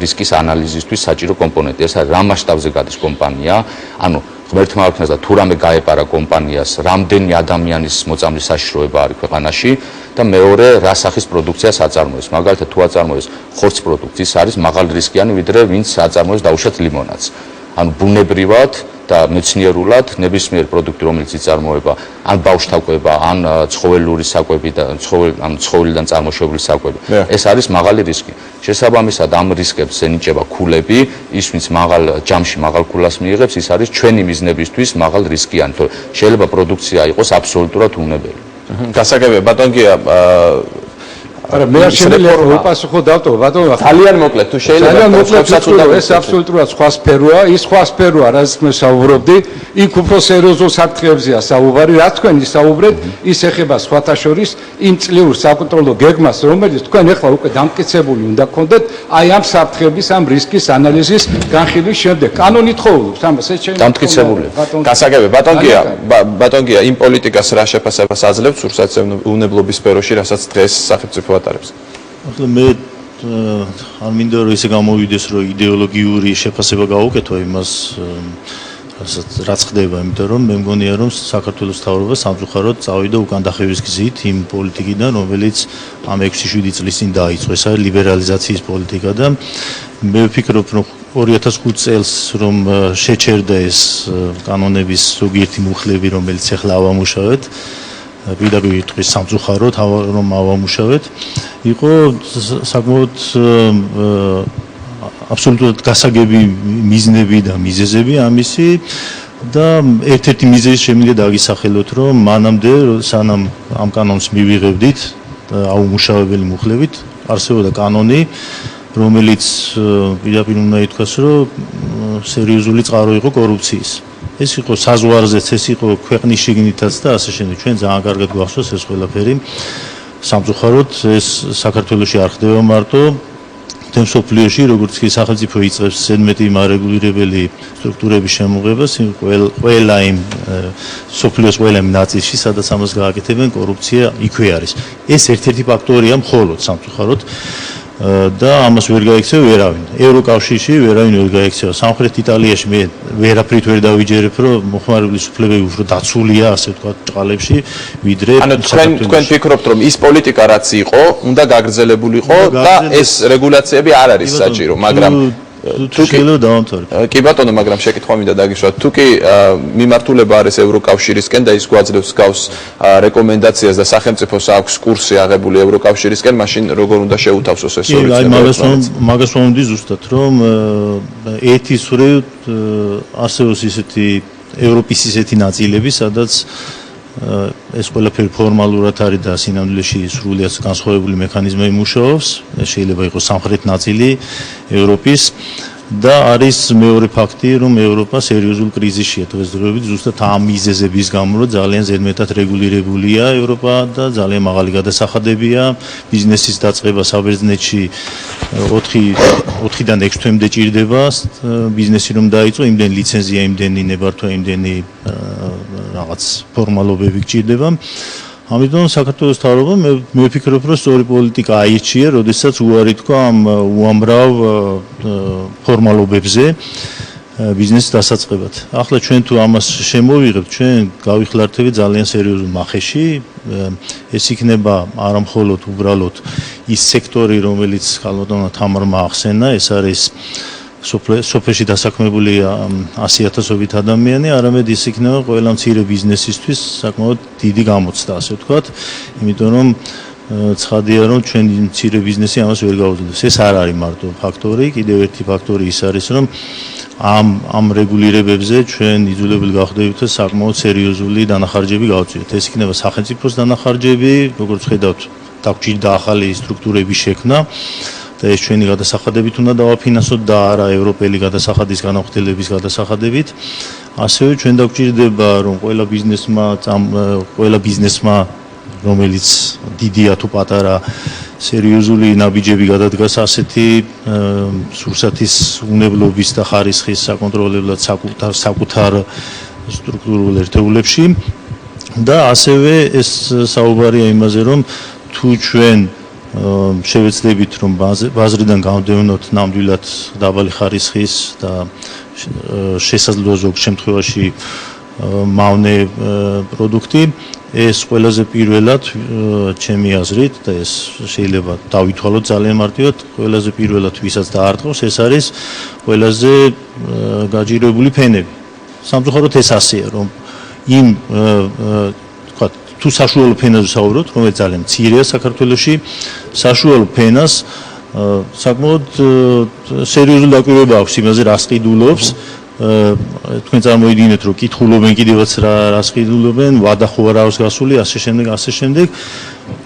რისკის ანალიზისთვის საჭირო კომპონენტი. ეს არის რა მასშტაბზე გადის კომპანია, ანუ ღმერთმა არქნას და თუ რამე გაეპარა კომპანიას, რამდენი ადამიანის მოწამვლის საშიშროება არის ქვეყანაში და მეორე რა სახის პროდუქციას აწარმოებს. მაგალითად, თუ აწარმოებს ხორცს პროდუქციის, არის მაღალ რისკიანი, ვიდრე ვინც აწარმოებს დაუშვათ ლიმონადს. ანუ ბუნებრივად და მეცნიერულად ნებისმიერ პროდუქტი, რომელიც იწარმოება, ან ბავშვთაკვება, ან ცხოველური საკვები და ცხოველიდან წარმოშობილი საკვები. ეს არის მაღალი რისკი. შესაბამისად, ამ რისკებს ენიჭება ქულები, ის ვინც მაღალ ჯამში მაღალ ქულას მიიღებს, ის არის ჩვენი მიზნებისთვის მაღალ რისკიანი, თორე შეიძლება პროდუქცია იყოს აბსოლუტურად უნებელი. გასაგებია, ბატონ გია, არა მე არ შემიძლია უპასუხო დავტოვო ბატონო ძალიან მოკლედ თუ შეიძლება ძალიან მოკლედ ეს აბსოლუტურად სხვა სფეროა ის სხვა სფეროა რაც მე საუბრობდი იქ უფრო სერიოზულ საფრთხეებზეა საუბარი რაც თქვენ ისაუბრეთ ის ეხება სხვათა შორის იმ წლიურ საკონტროლო გეგმას რომელიც თქვენ ახლა უკვე დამტკიცებული უნდა გქონდეთ აი ამ საფრთხეების ამ რისკის ანალიზის განხილვის შემდეგ კანონით ხოვულობს ამას ეს შეიძლება დამტკიცებული გასაგებია ბატონ გია იმ პოლიტიკას რა შეფასებას აძლევთ სურსათმუნებლობის სფეროში რასაც დღეს სახელმწიფო ახლა მე არ მინდა რომ ისე გამოვიდეს რომ იდეოლოგიური შეფასება გავუკეთო იმას რაც ხდება იმიტომ რომ მე მგონია რომ საქართველოს მთავრობა სამწუხაროდ წავიდა უკანდახევის გზით იმ პოლიტიკიდან რომელიც ამ 6-7 წლის წინ დაიწყო ეს არის ლიბერალიზაციის პოლიტიკა და მე ვფიქრობ რომ 2005 წელს რომ შეჩერდა ეს კანონების ზოგიერთი მუხლები რომელიც ახლა ავამუშავეთ პირდაპირ იტყვის სამწუხაროდ რომ ავამუშავეთ იყო საკმაოდ აბსოლუტურად გასაგები მიზნები და მიზეზები ამისი და ერთ-ერთი მიზეზი შემიძლია დაგისახელოთ რომ მანამდე სანამ ამ კანონს მივიღებდით აუმუშავებელი მუხლებით არსებობდა კანონი რომელიც პირდაპირ უნდა ითქვას რომ სერიოზული წყარო იყო კორუფციის ეს იყო საზღვარზეც, ეს იყო ქვეყნის შიგნითაც და ასე შემდეგ. ჩვენ ძალიან კარგად გვახსოვს ეს ყველაფერი. სამწუხაროდ ეს საქართველოში არ ხდება მარტო. თემ სოფლიოში, როგორც კი სახელმწიფო იწყებს ზედმეტი მარეგულირებელი სტრუქტურების შემოღებას, ყველა იმ სოფლიოს ყველა იმ ნაწილში, სადაც ამას გააკეთებენ, კორუფცია იქვე არის. ეს ერთ-ერთი ფაქტორია მხოლოდ სამწუხაროდ. და ამას ვერ გაიქცევა ვერავინ. ევროკავშირში ვერავინ ვერ გაიქცევა. სამხრეთ იტალიაში მე ვერაფრით ვერ დავიჯერებ, რომ მოხმარებლის უფლებები უფრო დაცულია, ასე ვთქვათ, ჭყალებში, ვიდრე ანუ თქვენ ფიქრობთ, რომ ის პოლიტიკა რაც იყო, უნდა გაგრძელებულიყო და ეს რეგულაციები არ არის საჭირო, მაგრამ თუ შეიძლება დავამთავრებ. კი ბატონო, მაგრამ შეკითხვა მინდა დაგიშვათ. თუ კი მიმართულება არის ევროკავშირისკენ და ის გვაძლევს გავს რეკომენდაციას და სახელმწიფოს აქვს კურსი აღებული ევროკავშირისკენ, მაშინ როგორ უნდა შეუთავსოს ეს ორი წელი? მაგას ვამბობდი ზუსტად, რომ ეთის ვრევ არსებობს ისეთი ევროპის ისეთი ნაწილები, სადაც ეს ყველაფერი ფორმალურად არის და სინამდვილეში სრულიად განსხვავებული მექანიზმები მუშაობს. შეიძლება იყოს სამხრეთ ნაწილი ევროპის და არის მეორე ფაქტი, რომ ევროპა სერიოზულ კრიზისშია დღესდღეობით ზუსტად ამ მიზეზების გამო, რომ ძალიან ზედმეტად რეგულირებულია ევროპა და ძალიან მაღალი გადასახადებია ბიზნესის დაწყება საბერძნეთში 4-დან 6 თვემდე ჭირდება ბიზნესი რომ დაიწყო, იმდენ ლიცენზია, იმდენი ნებართვა, იმდენი რაღაც ფორმალობები გჭირდება. ამიტომ საქართველოს მთავრობა მე ვფიქრობ, რომ სწორი პოლიტიკა აირჩია, როდესაც უარი თქვა ამ უამრავ ფორმალობებზე ბიზნესის დასაწყებად. ახლა ჩვენ თუ ამას შემოვიღებთ, ჩვენ გავიხლართებით ძალიან სერიოზულ მახეში. ეს იქნება არა მხოლოდ უბრალოდ ის სექტორი, რომელიც ხალხმა თამარმა ახსენა, ეს არის სოფელში დასაქმებული 100,000-ობით ადამიანი, არამედ ის იქნება ყველა მცირე ბიზნესისთვის საკმაოდ დიდი გამოცდა, ასე ვთქვათ, იმიტომ რომ ცხადია რომ ჩვენი მცირე ბიზნესი ამას ვერ გაუძლებს. ეს არ არის მარტო ფაქტორი, კიდევ ერთი ფაქტორი ის არის, რომ ამ რეგულირებებზე ჩვენ იძულებული გავხდებით საკმაოდ სერიოზული დანახარჯები გავწიოთ. ეს იქნება სახელმწიფოს დანახარჯები, როგორც ხედავთ, დაგვჭირდა ახალი სტრუქტურების შექმნა. და ეს ჩვენი გადასახადებით უნდა დავაფინანსოთ და არა ევროპელი გადასახადის განახორციელების გადასახადებით. ასევე ჩვენ დაგვჭირდება რომ ყველა ბიზნესმა რომელიც დიდია თუ პატარა სერიოზული ნაბიჯები გადადგას ასეთი სურსათის უნებლობის და ხარისხის საკონტროლებლად საკუთარ სტრუქტურულ ერთეულებში და ასევე ეს საუბარია იმაზე რომ თუ ჩვენ შევეცდებით რომ ბაზრიდან გავდევნოთ ნამდვილად დაბალი ხარისხის და შესაძლოა ზოგ შემთხვევაში მავნე პროდუქტი ეს ყველაზე პირველად ჩემი აზრით და ეს შეიძლება დავითვალოთ ძალიან მარტივად ყველაზე პირველად ვისაც დაარტყავს ეს არის ყველაზე გაჯირებული ფენები სამწუხაროდ ეს ასეა, რომ იმ თქვა თუ საშუალო ფენაზე საუბრობთ, რომელიც ძალიან მცირეა საქართველოში, საშუალო ფენას საკმაოდ სერიოზული დაკვირვება აქვს იმაზე, რას ყიდულობს. თქვენ წარმოიდგინეთ, რომ კითხულობენ კიდევაც რას ყიდულობენ, ვადა ხო არ აქვს გასული, ასე შემდეგ.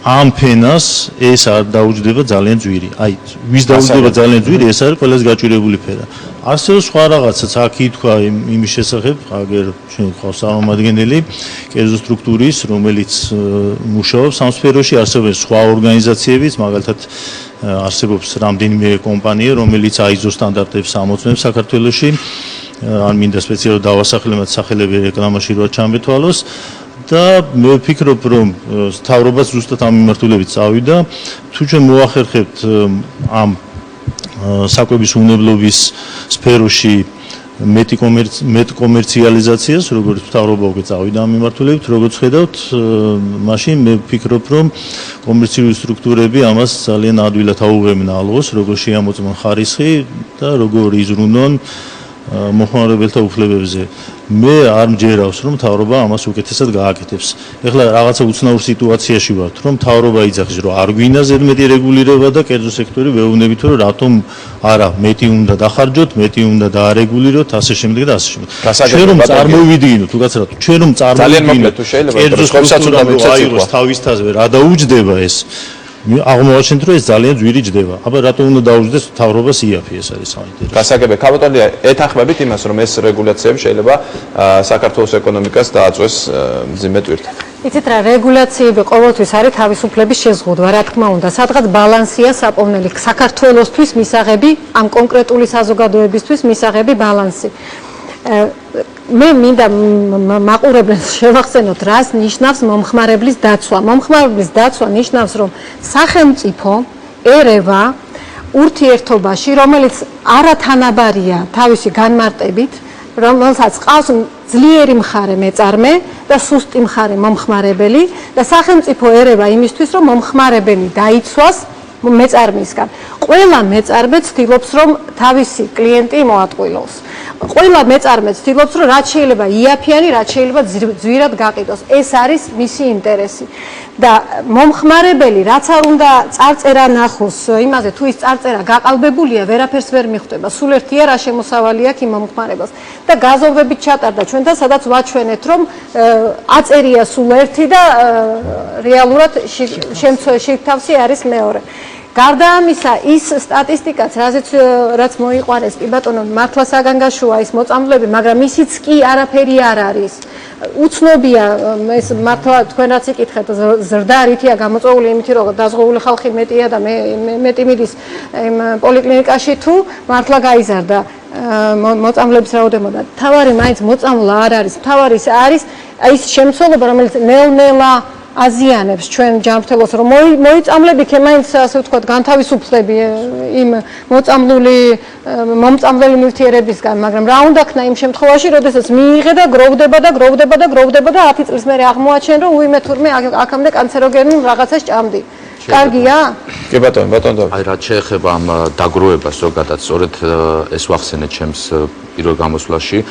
ამ ფენას ეს არ დაუჯდება ძალიან ძვირი. აი, ვის დაუჯდება ძალიან ძვირი, ეს არის ყველაზე გაჭირებული ფერა. ასევე სხვა რაღაცაც აქ ითქვა იმის შესახებ, აგერ ჩვენ ხავს წარმომადგენელი კერძო სტრუქტურის, რომელიც მუშაობს ამ სფეროში, არსებობენ სხვა ორგანიზაციებიც, მაგალითად არსებობს რამდენიმე კომპანია, რომელიც ISO სტანდარტებს ამოწმებს საქართველოში. ან მინდა სპეციალურად დავასახელოთ სახელები რეკლამაში რო ჩამეთვალოს და მე ვფიქრობ, რომ მთავრობას ზუსტად ამ მიმართულებით წავიდა. თუ ჩვენ მოახერხებთ ამ საკვების უნებლობის სფეროში მეტი კომერციალიზაციას, როგორც მთავრობა უკვე წავიდა ამ მიმართულებით, როგორც ხედავთ, მაშინ მე ვფიქრობ, რომ კომერციული სტრუქტურები ამას ძალიან ადვილად აუღებენ ალღოს, როგორ შეამოწმონ ხარისხი და როგორ იზრუნონ მოხმარებელთა უფლებებზე. მე არ მჯერავს, რომ მთავრობა ამას უკეთესად გააკეთებს. ეხლა რაღაცა უცნაურ სიტუაციაში ვართ, რომ მთავრობა იძახის, რომ არ გვინდა ზედმეტი რეგულირება და კერძო სექტორი ვეუბნებით, რომ რატომ არა, მეტი უნდა დახარჯოთ, მეტი უნდა დაარეგულიროთ, ასე შემდეგ და ასე შემდეგ. ჩვენ რომ წარმოვიდგინოთ, უკაცრავად, ჩვენ რომ წარმოვიდგინოთ, კერძო სექტორი აიღოს თავისთავად, რა დაუჯდება ეს? აღმოვაჩენთ, რომ ეს ძალიან ძვირი ჯდება. აბა რატომ უნდა დაუჯდეს მთავრობას იაფი, ეს არის საინტერესო. გასაგებია, ქალბატონია, ეთანხმებით იმას, რომ ეს რეგულაციები შეიძლება საქართველოს ეკონომიკას დააწვეს მძიმე ტვირთად. იცით რა, რეგულაციები ყოველთვის არის თავისუფლების შეზღუდვა, რა თქმა უნდა, სადღაც ბალანსია საპოვნელი საქართველოსთვის მისაღები, ამ კონკრეტული საზოგადოებისთვის მისაღები ბალანსი. მე მინდა მაყურებლებს შევახსენოთ, რას ნიშნავს მომხმარებლის დაცვა. მომხმარებლის დაცვა ნიშნავს, რომ სახელმწიფო ერევა ურთიერთობაში, რომელიც არათანაბარია თავისი განმარტებით, რომელსაც ყავს ძლიერი მხარე მეწარმე და სუსტი მხარე მომხმარებელი და სახელმწიფო ერევა იმისთვის, რომ მომხმარებელი დაიცვას მეწარმისგან. ყველა მეწარმე ცდილობს, რომ თავისი კლიენტი მოატყუილოს. ყველა მეწარმე ცდილობს, რომ რაც შეიძლება იაფიანი, რაც შეიძლება ძვირად გაყიდოს. ეს არის მისი ინტერესი. და მომხმარებელი, რაც არ უნდა წარწერა ნახოს იმაზე, თუ ის წარწერა გაყალბებულია, ვერაფერს ვერ მიხვდება. სულ ერთია რა შემოსავალი აქვს იმ მომხმარებელს. და გაზომვებით ჩატარდა ჩვენთან, სადაც ვაჩვენეთ, რომ აწერია სულ ერთი და რეალურად შევთავსი არის მეორე. გარდა ამისა, ის სტატისტიკაც, რაც მოიყვანეს, კი ბატონო, მართლა საგანგაშოა ის მოწამლები, მაგრამ ისიც კი არაფერი არ არის. უცნობია, ეს მართლა თქვენ რაც იკითხეთ, ზრდა რითია გამოწვეული იმით, რომ დაზღვეული ხალხი მეტია და მეტი მიდის იმ პოლიკლინიკაში თუ მართლა გაიზარდა მოწამლების რაოდენობა. თავარი მაინც მოწამლა არ არის, თავარი არის ის შემცველობა, რომელიც ნელ-ნელა აზიანებს ჩვენ ჯანმრთელობას, რომ მოიწამლებიქე მაინც ასე ვთქვათ განთავისუფლდები იმ მომწამლელი ნივთიერებისგან, მაგრამ რა უნდა ქნა იმ შემთხვევაში, როდესაც მიიღე და გროვდება და 10 წლის მერე აღმოაჩენ, რომ უიმე თურმე აქამდე კანცეროგენულ რაღაცას ჭამდი. კარგია? კი ბატონო. აი რაც შეეხება ამ დაგროვებას, ზოგადად სწორედ ეს ვახსენე ჩემს პირველ გამოსვლაში.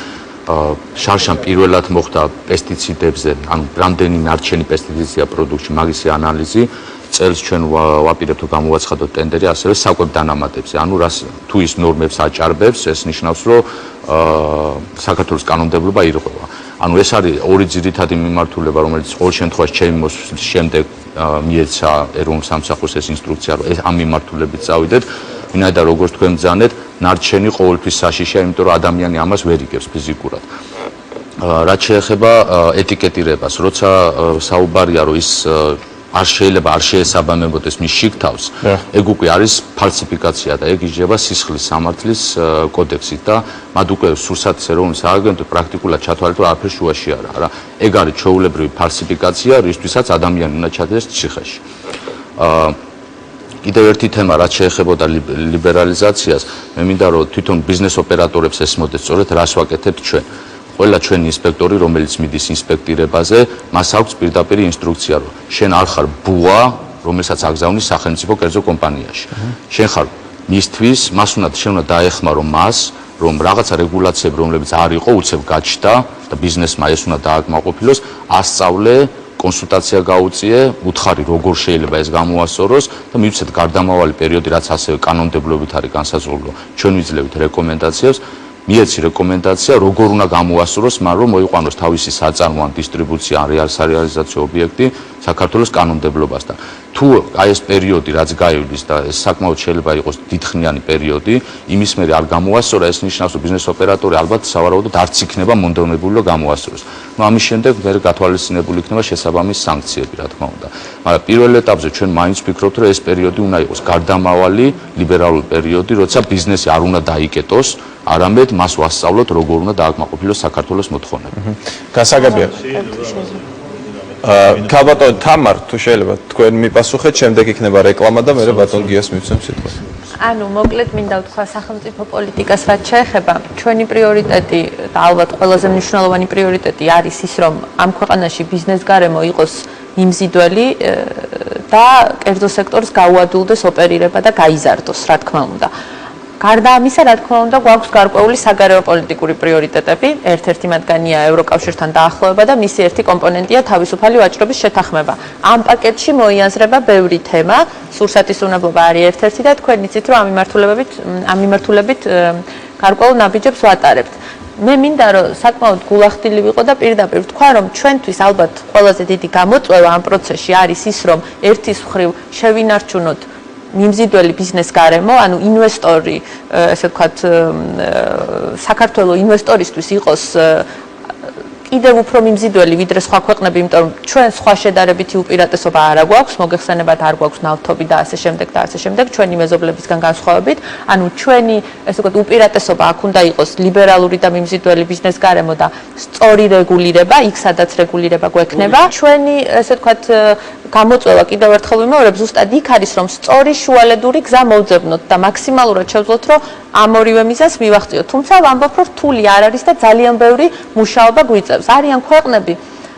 შარშან პირველად მოხდა პესტიციდებზე, ანუ რამდენი ნარჩენი პესტიციდია პროდუქტში, მაგისი ანალიზი. წელს ჩვენ ვაპირებთ თუ გამოვაცხადოთ ტენდერი ასევე საკვებ დანამატებზე. ანუ რას თუ ის ნორმებს აჭარბებს, ეს ნიშნავს, რომ საქართველოს კანონმდებლობა ირღვევა. ანუ ეს არის ორი ძირითადი მიმართულება, რომელიც ყოველ შემთხვევაში ჩემი მოსვლის შემდეგ მიეცა ეროვნულ სამსახურს ეს ინსტრუქცია, რომ ამ მიმართულებით წავიდეთ. ვინაიდან როგორც თქვენ ბრძანეთ, ნარჩენი ყოველთვის საშიშია, იმიტომ რომ ადამიანი ამას ვერ იგებს ფიზიკურად. რაც შეეხება ეტიკეტირებას, როცა საუბარია, რომ ის არ შეიძლება არ შეესაბამებოდეს მის შიგთავს, ეგ უკვე არის ფალსიფიკაცია და ეგ იჯდება სისხლის სამართლის კოდექსით და მათ უკვე სურსათის ეროვნულ სააგენტო პრაქტიკულად ჩათვალეთ, რომ არაფერ შუაში არა. ეგ არის ჩვეულებრივი ფალსიფიკაცია, რისთვისაც ადამიანი უნდა ჩადეს ციხეში. კიდევ ერთი თემა, რაც შეეხებოდა ლიბერალიზაციას, მე მინდა რომ თვითონ ბიზნეს ოპერატორებს ესმოდეთ სწორედ რას ვაკეთებთ ჩვენ. ყველა ჩვენი ინსპექტორი, რომელიც მიდის ინსპექტირებაზე, მას აქვს პირდაპირ ინსტრუქცია, რომ შენ არ ხარ ბუა, რომელსაც აგზავნის სახელმწიფო კერძო კომპანიაში. შენ ხარ მისთვის, მას უნდა შენ უნდა დაეხმარო მას, რომ რაღაცა რეგულაციები, რომლებიც არ იყო, უცებ გაჩნდა და ბიზნესმა ეს უნდა დააკმაყოფილოს, ასწავლე, კონსულტაცია გაუწიე, უთხარი როგორ შეიძლება ეს გამოასწოროს და მივცეთ გარდამავალი პერიოდი, რაც ასევე კანონმდებლობით არის განსაზღვრული, ჩვენ ვიძლევით რეკომენდაციებს, მიეცი რეკომენდაცია, როგორ უნდა გამოასწოროს, მაგრამ რომ მოიყვანოს თავისი საწარმო ან დისტრიბუცია ან რეალიზაციო ობიექტი საქართველოს კანონმდებლობასთან. თუ აი ეს პერიოდი რაც გაივლის და ეს საკმაოდ შეიძლება იყოს დიდხნიანი პერიოდი, იმის მერე არ გამოასწორა, ეს ნიშნავს, რომ ბიზნეს ოპერატორი ალბათ სავარაუდოდ არც იქნება მონდომებული და გამოასწოროს. ამის შემდეგ მერე გათვალისწინებული იქნება შესაბამის სანქციები, რა თქმა უნდა. მაგრამ პირველ ეტაპზე ჩვენ მაინც ვფიქრობთ, რომ ეს პერიოდი უნდა იყოს გარდამავალი ლიბერალური პერიოდი, როცა ბიზნესი არ უნდა დაიკეტოს, არამედ მას ვასწავლოთ, როგორ უნდა დააკმაყოფილოს საქართველოს მოთხოვნები. გასაგებია. ქალბატონ თამარ, თუ შეიძლება თქვენ მიპასუხეთ, შემდეგ იქნება რეკლამა და მერე ბატონ გიას მივცემ სიტყვა. ანუ მოკლედ მინდა ვთქვა სახელმწიფო პოლიტიკას რაც შეეხება, ჩვენი პრიორიტეტი და ალბათ ყველაზე მნიშვნელოვანი პრიორიტეტი არის ის, რომ ამ ქვეყანაში ბიზნეს გარემო იყოს მიმზიდველი და კერძო სექტორს გაუადვილდეს ოპერირება და გაიზარდოს, რა თქმა უნდა. გარდა ამისა, რა თქმა უნდა, გვაქვს გარკვეული საგარეო პოლიტიკური პრიორიტეტები. ერთ-ერთი მათგანია ევროკავშირთან დაახლოება და მისი ერთი კომპონენტია თავისუფალი ვაჭრობის შეთანხმება. ამ პაკეტში მოიაზრება ბევრი თემა, სურსათის უნებლობა არის ერთ-ერთი და თქვენ იცით, რომ ამ მიმართულებით გარკვეულ ნაბიჯებს ვატარებთ. მე მინდა რომ საკმაოდ გულახდილი ვიყო და პირდაპირ ვთქვა, რომ ჩვენთვის ალბათ ყველაზე დიდი გამოწვევა ამ პროცესში არის ის, რომ ერთის მხრივ შევინარჩუნოთ მიმზიდველი ბიზნეს გარემო, ანუ ინვესტორი, ესე ვთქვათ, საქართველოს ინვესტორისთვის იყოს კიდევ უფრო მიმზიდველი ვიდრე სხვა ქვეყნები, იმიტომ რომ ჩვენ სხვა შედარებითი უპირატესობა არ გვაქვს, მოგეხსენებათ არ გვაქვს ნავთობი და ასე შემდეგ და ასე შემდეგ, ჩვენი მეზობლებისგან განსხვავებით, ანუ ჩვენი ესე ვთქვათ უპირატესობა აქ უნდა იყოს ლიბერალური და მიმზიდველი ბიზნეს გარემო და სწორი რეგულირება, იქ სადაც რეგულირება გვექნება. ჩვენი ესე ვთქვათ გამოწვევა კიდევ ერთხელ ვიმეორებ, ზუსტად იქ არის, რომ სწორი შუალედური გზა მოვძებნოთ და მაქსიმალურად შევძლოთ, რომ ამ ორივე მიზანს მივაღწიოთ. თუმცა ვამბობ, რომ რთული არ არის და ძალიან ბევრი მუშაობა გვიწევს. არიან ქვეყნები,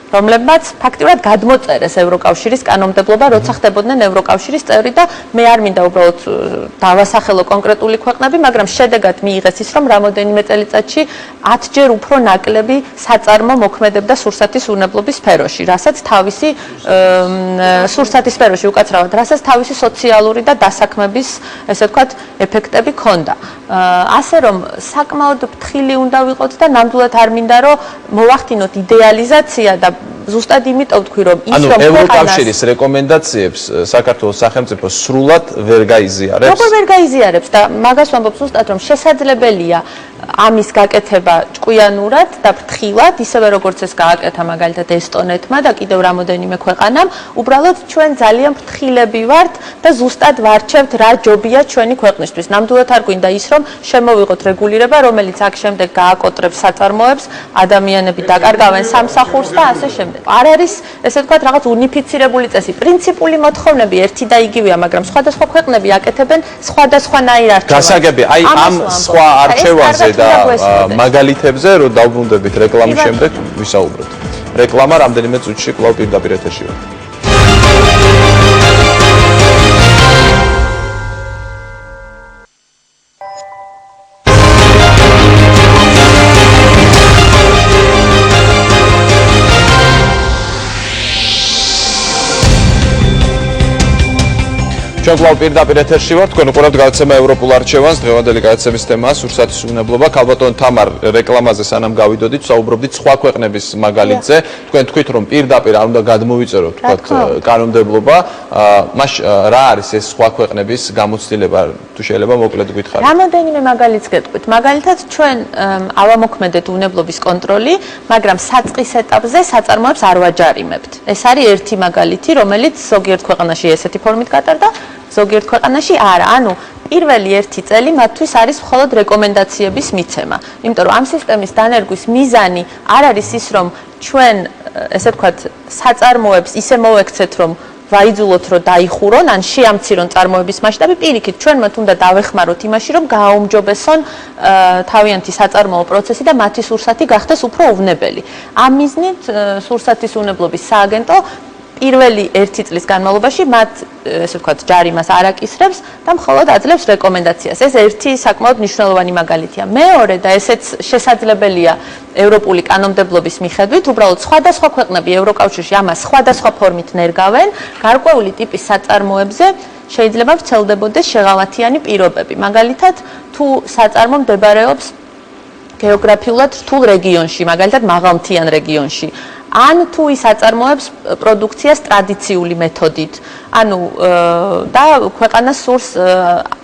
რომლებმაც ფაქტიურად გადმოწერეს ევროკავშირის კანონმდებლობა, როცა ხდებოდნენ ევროკავშირის წევრი და მე არ მინდა უბრალოდ დავასახელო კონკრეტული ქვეყნები, მაგრამ შედეგად მიიღეს ის, რომ რამოდენიმე წელიწადში 10-ჯერ უფრო ნაკლები საწარმო მოქმედებდა სურსათის უნებლობის სფეროში, რასაც თავისი სურსათის სფეროში უკაცრავად, რასაც თავისი სოციალური და დასაქმების, ესე ვთქვათ, ეფექტები ჰქონდა. ასე რომ საკმაოდ ფრთხილი უნდა ვიყოთ და ნამდვილად არ მინდა რომ მოვახდინოთ იდეალიზაცია და ზუსტად იმიტომ ვთქვი, რომ ის რომ ევროკავშირის რეკომენდაციებს საქართველოს სახელმწიფო სრულად ვერ გაიზიარებს. როგორ ვერ გაიზიარებს და მაგას ვამბობ ზუსტად, რომ შესაძლებელია ამის გაკეთება ჭკვიანურად და ფრთხილად, ისევე როგორც ეს გააკეთა მაგალითად ესტონეთმა და კიდევ რამოდენიმე ქვეყანამ, უბრალოდ ჩვენ ძალიან ფრთხილები ვართ და ზუსტად ვარჩევთ რა ჯობია ჩვენი ქვეყნისთვის. ნამდვილად არ გვინდა ის, რომ შემოვიღოთ რეგულირება, რომელიც აქ შემდეგ გააკოტრებს საწარმოებს, ადამიანები დაკარგავენ სამსახურს და ასე შემდეგ. არ არის, ესე ვთქვათ, რაღაც უნიფიცირებული წესი. პრინციპული მოთხოვნები ერთი და იგივეა, მაგრამ სხვადასხვა ქვეყნები აკეთებენ სხვადასხვანაირ არჩევანს. გასაგები, აი ამ სხვა არჩევანზე და მაგალითებზე რომ დავბრუნდებით რეკლამის შემდეგ ვისაუბროთ. რეკლამა რამდენიმე წუთში კვლავ პირდაპირ ეთერში ვართ. ჩვენ კვლავ პირდაპირ ეთერში ვართ, თქვენ უყურებთ გადაცემა ევროპულ არჩევანს, დღევანდელი გადაცემის თემაა სურსათის უნებლობა. ქალბატონ თამარ, რეკლამაზე სანამ გავიდოდით, საუბრობდით სხვა ქვეყნების მაგალითზე. თქვენ თქვით, რომ პირდაპირ არ უნდა გადმოვიწეროთ, თქვათ, კანონმდებლობა. მას რა არის ეს სხვა ქვეყნების გამოცდილება, თუ შეიძლება მოკლედ გითხარით? რამოდენიმე მაგალითს გეტყვით. მაგალითად, ჩვენ ავამოქმედეთ უნებლობის კონტროლი, მაგრამ საწყის ეტაპზე საწარმოებს არ ვაჯარიმებთ. ეს არის ერთი მაგალითი, რომელიც ზოგიერთ ქვეყანაში ესეთი ფორმით გატარდა, ზოგიერთ ქვეყანაში არა. ანუ პირველი ერთი წელი მათთვის არის მხოლოდ რეკომენდაციების მიცემა. იმიტომ რომ ამ სისტემის დანერგვის მიზანი არ არის ის, რომ ჩვენ, ესე ვთქვათ, საწარმოებს ისე მოვექცეთ, რომ ვაიძულოთ, რომ დაიხურონ, ან შეამცირონ წარმოების მასშტაბი, პირიქით, ჩვენ მათ უნდა დავეხმაროთ იმაში, რომ გააუმჯობესონ თავიანთი საწარმოო პროცესი და მათი სურსათი გახდეს უფრო უვნებელი. ამ მიზნით სურსათის უნებლობის სააგენტო პირველი 1 წლის განმავლობაში მათ ესე ვთქვათ ჯარიმას არ აკისრებს და მხოლოდ აძლევს რეკომენდაციას. ეს ერთი საკმაოდ მნიშვნელოვანი მაგალითია. მეორე და ესეც შესაძლებელია ევროპული კანონმდებლობის მიხედვით, უბრალოდ სხვადასხვა ქვეყნები ევროკავშირში ამას სხვადასხვა ფორმით ნერგავენ, გარკვეული ტიპის საწარმოებზე შეიძლება ვრცელდებოდეს შეღავათიანი პირობები. მაგალითად, თუ საწარმო მდებარეობს გეოგრაფიულად რთულ რეგიონში, მაგალითად მაღალმთიან რეგიონში, ან თუ ის აწარმოებს პროდუქციას ტრადიციული მეთოდით, ანუ და ქვეყანას სურს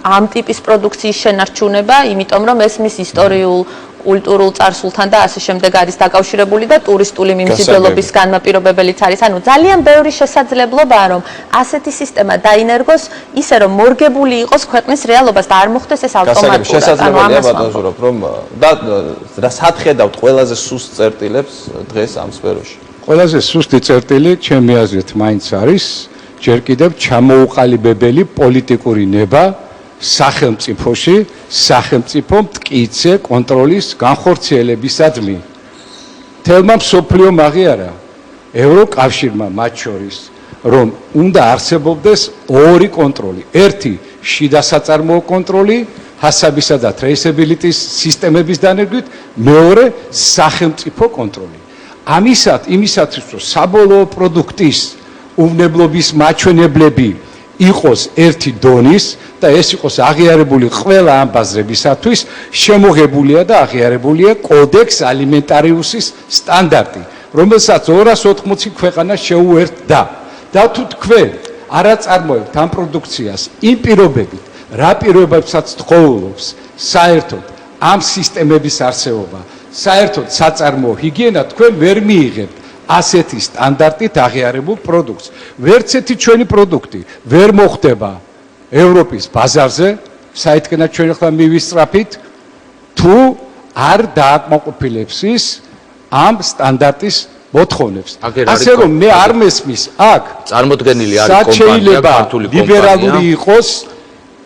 ამ ტიპის პროდუქციის შენარჩუნება, იმიტომ რომ ეს მის ისტორიულ კულტურულ წარსულთან და ასე შემდეგ არის დაკავშირებული და ტურისტული მიმზიდველობის განმაპირობებელიც არის. ანუ ძალიან ბევრი შესაძლებლობაა, რომ ასეთი სისტემა დაინერგოს ისე, რომ მორგებული იყოს ქვეყნის რეალობას და არ მოხდეს ეს ავტომატურად. შესაძლებელია ბატონზურაბ, რომ და სათხედავთ ყველაზე სუსტ წერტილებს დღეს ამ სფეროში. ყველაზე სუსტი წერტილი ჩემი აზრით მაინც არის ჯერ კიდევ ჩამოუყალიბებელი პოლიტიკური ნება სახელმწიფოში, სახელმწიფო მტკიცე კონტროლის განხორციელებისადმი. თელმა მსოფლიომ აღიარა ევროკავშირმა მათ შორის, რომ უნდა არსებობდეს ორი კონტროლი. ერთი შიდა საწარმოო კონტროლი, ჰასაბისა და ტრეისაბილიტის სისტემების დანერგვით, მეორე სახელმწიფო კონტროლი. იმისათვის, რომ საბოლოო პროდუქტის უვნებლობის მაჩვენებლები იყოს ერთი დონის და ეს იყოს აღიარებული ყველა ამ ბაზრებისათვის, შემოღებულია და აღიარებულია კოდექს ალიმენტარიუსის სტანდარტი, რომელსაც 280 ქვეყანა შეუერთდა. და თუ თქვენ არ აწარმოებთ ამ პროდუქციას იმ პირობებით, რა პირობებსაც თხოვლობს საერთოდ ამ სისტემების არსებობა, საერთოდ საწარმოო ჰიგიენა, თქვენ ვერ მიიღებთ ასეთი სტანდარტით აღიარებულ პროდუქტს. ვერც ერთი ჩვენი პროდუქტი ვერ მოხვდება ევროპის ბაზარზე, საითქენად ჩვენ ახლა მივისწრაფით, თუ არ დააკმაყოფილებს ის ამ სტანდარტის მოთხოვნებს. ასე რომ მე არ მესმის აქ წარმოდგენილი არის კომპანია ქართული კომპანია. ლიბერალური იყოს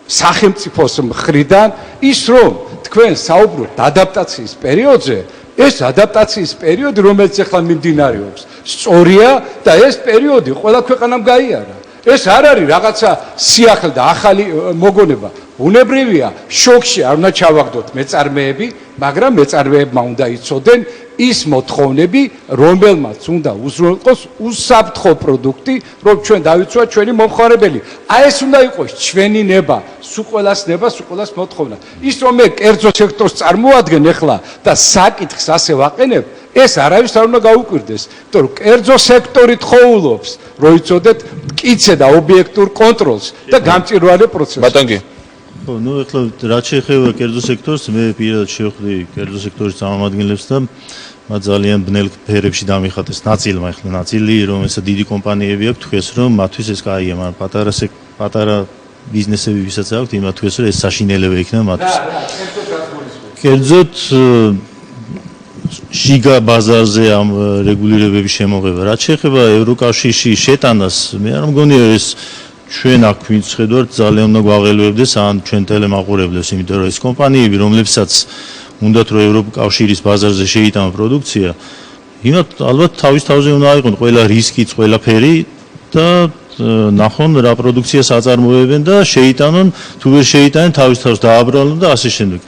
სახელმწიფოს მხრიდან ის რომ თქვენ საუბრობთ ადაპტაციის პერიოდზე, ეს ადაპტაციის პერიოდი, რომელიც ახლა მიმდინარეობს, სწორია და ეს პერიოდი ყველა ქვეყანამ გაიარა. ეს არ არის რაღაცა სიახლე და ახალი მოგონება. ბუნებრივია, შოკში არ უნდა ჩავაგდოთ მეწარმეები, მაგრამ მეწარმეებმა უნდა იცოდენ ის მოთხოვნები, რომელმაც უნდა უზრუნველყოს უსაფრთხო პროდუქტი, რომ ჩვენ დავიცვათ ჩვენი მომხმარებელი. აი ეს უნდა იყოს ჩვენი ნება, სულ ყველას ნება, სულ ყველას მოთხოვნა. ის რომ მე კერძო სექტორს წარმოადგენ ახლა და საკითხს ასე ვაყენებ, ეს არავის არ უნდა გაუკვირდეს, იმიტომ რომ კერძო სექტორი თხოვლობს, რომ იცოდეთ მტკიცე და ობიექტურ კონტროლს და გამჭვირვალე პროცესს. ბატონგი ხო, ნუ ახლა რაც შეეხება კერძო სექტორს, მე პირადად შევხვდი კერძო სექტორის წარმომადგენლებს და მათ ძალიან ბნელ ფერებში დამიხატეს ნაწილმა, ახლა ნაწილი, რომელსაც დიდი კომპანიები აქვს, თქვეს რომ მათთვის ეს კაია, მაგრამ პატარა ბიზნესები ვისაც აქვთ, იმათ თქვეს რომ ეს საშინელება იქნება მათთვის. კერძოდ შიგა ბაზარზე ამ რეგულირებების შემოღება, რაც შეეხება ევროკავშირში შეტანას, მე არ მგონია ეს ჩვენ აქ ვინც ხედავთ ძალიან უნდა გვაღელვებდეს ან ჩვენ ტელემაყურებლებს, იმიტომ რომ ეს კომპანიები, რომლებსაც უნდათ რომ ევროკავშირის ბაზარზე შეიტანონ პროდუქცია, იმათ ალბათ თავის თავზე უნდა აიღონ ყველა რისკიც, ყველაფერი და ნახონ რა პროდუქციას აწარმოებენ და შეიტანონ, თუ ვერ შეიტანენ თავის თავს დააბრალონ და ასე შემდეგ.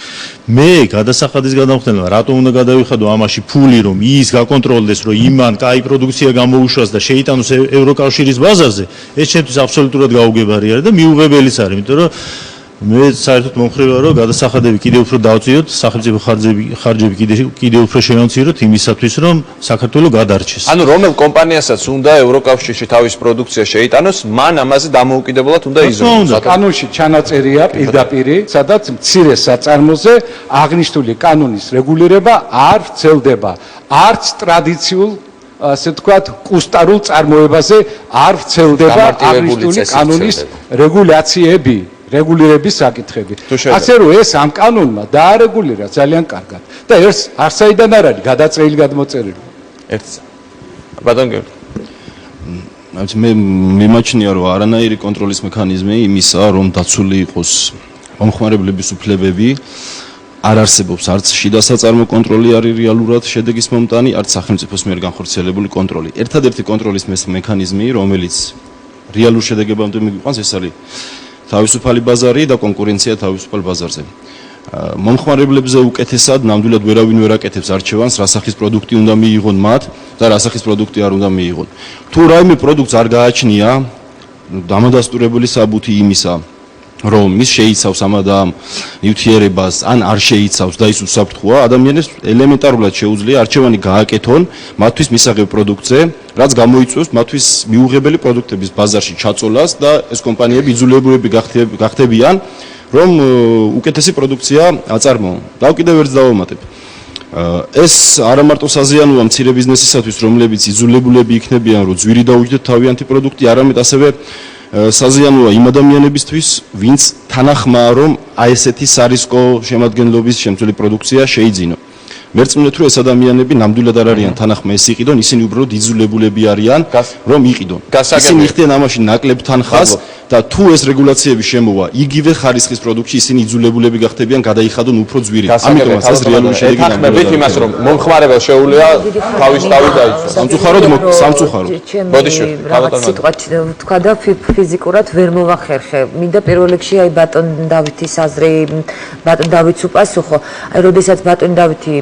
მე გადასახადის გადამხდელმა რატომ უნდა გადავიხადო ამაში ფული, რომ ის გაკონტროლდეს, რომ იმან კაი პროდუქცია გამოუშვას და შეიტანოს ევროკავშირის ბაზარზე, ეს ჩემთვის აბსოლუტურად გაუგებარი არის და მიუღებელიც არის, იმიტომ რომ მე საერთოდ მომხრევა რომ გადასახადები კიდევ უფრო დავწიოთ, სახელმწიფო ხარჯები კიდევ უფრო შევამციროთ იმისათვის, რომ საქართველო გადარჩეს. ანუ რომელ კომპანიასაც უნდა ევროკავშირში თავის პროდუქცია შეიტანოს, მან ამაზე დამოუკიდებლად უნდა იზრუნოს. კანონში ჩანაწერია პირდაპირი, სადაც მცირე საწარმოზე აღნიშნული კანონის რეგულირება არ ვრცელდება. არც ტრადიციულ ასე ვთქვათ, კუსტარულ წარმოებაზე არ ვრცელდება აღნიშნული კანონის რეგულაციები. რეგულირების საკითხები. ასე რომ ეს ამ კანონმა დაარეგულირა ძალიან კარგად და ეს არსაიდან არ არის გადაწყვეტილი გადმოწერილი. ბატონო მე მიმაჩნია რომ არანაირი კონტროლის მექანიზმი იმისა რომ დაცული იყოს მომხმარებლების უფლებები არ არსებობს არც შიდა საწარმო კონტროლი არის რეალურად შედეგის მომტანი, არც სახელმწიფოს მიერ განხორციელებული კონტროლი. ერთადერთი კონტროლის მექანიზმი, რომელიც რეალურ შედეგებამდე მიგვიყვანს, ეს არის თავისუფალი ბაზარი და კონკურენცია თავისუფალ ბაზარზე. მომხმარებლებზე უკეთესად ნამდვილად ვერავინ ვერ აკეთებს არჩევანს, რა სახის პროდუქტი უნდა მიიღონ მათ და რა სახის პროდუქტი არ უნდა მიიღონ. თუ რაიმე პროდუქტს არ გააჩნია დამადასტურებელი საბუთი იმისა, რომ ის შეიცავს ამ და ამ ნივთიერებას, ან არ შეიცავს და ის უსაფრთხოა, ადამიანებს ელემენტარულად შეუძლია არჩევანი გააკეთონ მათთვის მისაღებ პროდუქტზე, რაც გამოიწვევს მათთვის მიუღებელი პროდუქტების ბაზარში ჩაწოლას და ეს კომპანიები იძულებულები გახდებიან, რომ უკეთესი პროდუქცია აწარმოონ. და კიდევ ერთს დავამატებ. ეს არა მარტო საზიანოა მცირე ბიზნესისათვის, რომლებიც იძულებულები იქნებიან, რომ ძვირი დაუჯდეთ თავიანთი პროდუქტი, არამედ ასევე საზიანოა იმ ადამიანებისთვის, ვინც თანახმაა, რომ აი ესეთი სარისკო შემადგენლობის შემცველი პროდუქცია შეიძინო. მერწმუნეთ, რომ ეს ადამიანები ნამდვილად არ არიან თანახმა ეს იყიდონ, ისინი უბრალოდ იძულებულები არიან, რომ იყიდონ. ისინი იხდიან ამაში ნაკლებ თანხას და თუ ეს რეგულაციები შემოვა იგივე ხარისხის პროდუქტში, ისინი იძულებულები გახდებიან გადაიხადონ უფრო ძვირი. ამიტომაც ეს რეალური შედეგი ეთანხმებით იმას, რომ მომხმარებელს შეუძლია თავის თავი დაიცვას. სამწუხაროდ. ბოდიშვილი, რაღაც სიტყვა თქვა და ფიზიკურად ვერ მოვახერხე. მინდა პირველ რიგში აი ბატონ დავითის აზრი, ბატონ დავითს უპასუხო. აი როდესაც ბატონ დავითი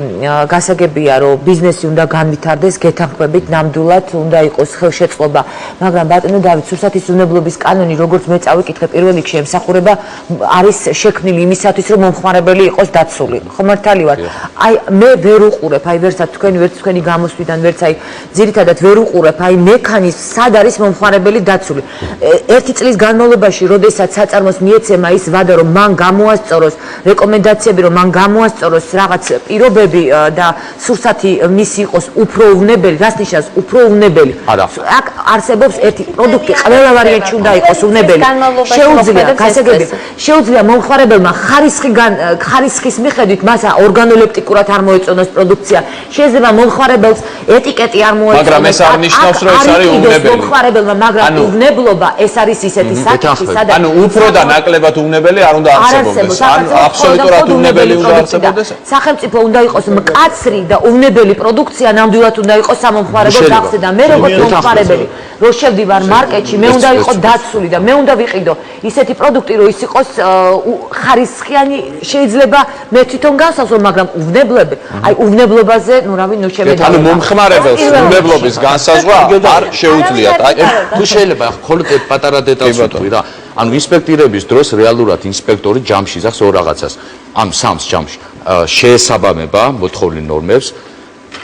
გასაგებია, რომ ბიზნესი უნდა განვითარდეს, გეთანხმებით ნამდვილად უნდა იყოს ხელშეწყობა, მაგრამ ბატონო დავით, სურსათის უვნებლობის კანონი, როგორც მე წავიკითხე, პირველ რიგში ემსახურება არის შექმნილი იმისათვის, რომ მომხმარებელი იყოს დაცული. ხო მართალი ვარ? აი მე ვერ უყურებ, აი ვერცად თქვენი გამოსვლიდან, ვერც აი ძირითადად ვერ უყურებ, აი მექანიზმს სად არის მომხმარებელი დაცული. ერთი წლის განმავლობაში, როდესაც საწარმოს მიეცემა ის ვადა, რომ მან გამოასწოროს რეკომენდაციები, რომ მან გამოასწოროს რაღაც პირობები და სურსათი მის იყოს უფრო უვნებელი, რას ნიშნავს უფრო უვნებელი? აქ არსებობს ერთი პროდუქტი, ყველა ვარიანტში უნდა იყოს უვნებელი. შეუძლია მომხმარებელმა ხარისხის მიხედვით მას ორგანოლეპტიკურად არ მოეწონოს პროდუქცია. შეიძლება მომხმარებელს ეტიკეტი არ მოეწონოს. მაგრამ ეს არ ნიშნავს, რომ ეს არის უვნებელი. მომხმარებელმა, მაგრამ უვნებლობა ეს არის ისეთი საკითხი, სადაც ანუ უფრო და ნაკლებად უვნებელი არ უნდა არსებობდეს. ან აბსოლუტურად უვნებელი უნდა არსებობდეს. სახელმწიფო უნდა იყოს მკაცრი და უვნებელი პროდუქცია ნამდვილად უნდა იყოს სამომხმარებლო დახსე და მე როგორც მომხმარებელი რო შევდივარ მარკეტში მე უნდა იყოს დაცული და მე უნდა ვიყიდო ისეთი პროდუქტი რომ ის იყოს ხარისხიანი შეიძლება მე თვითონ განსაზღვრო მაგრამ უვნებლები აი უვნებლობაზე ნუ რავი ნუ შევედა ანუ მომხმარებელს უვნებლობის განსაზღვრა არ შეუძლიათ აი თუ შეიძლება ხოლმე პატარა დეტალს ვიტყვი რა ანუ ინსპექტირების დროს რეალურად ინსპექტორი ჯამში ზახს ორ რაღაცას ამ სამს ჯამში შეესაბამება მოთხოვნილ ნორმებს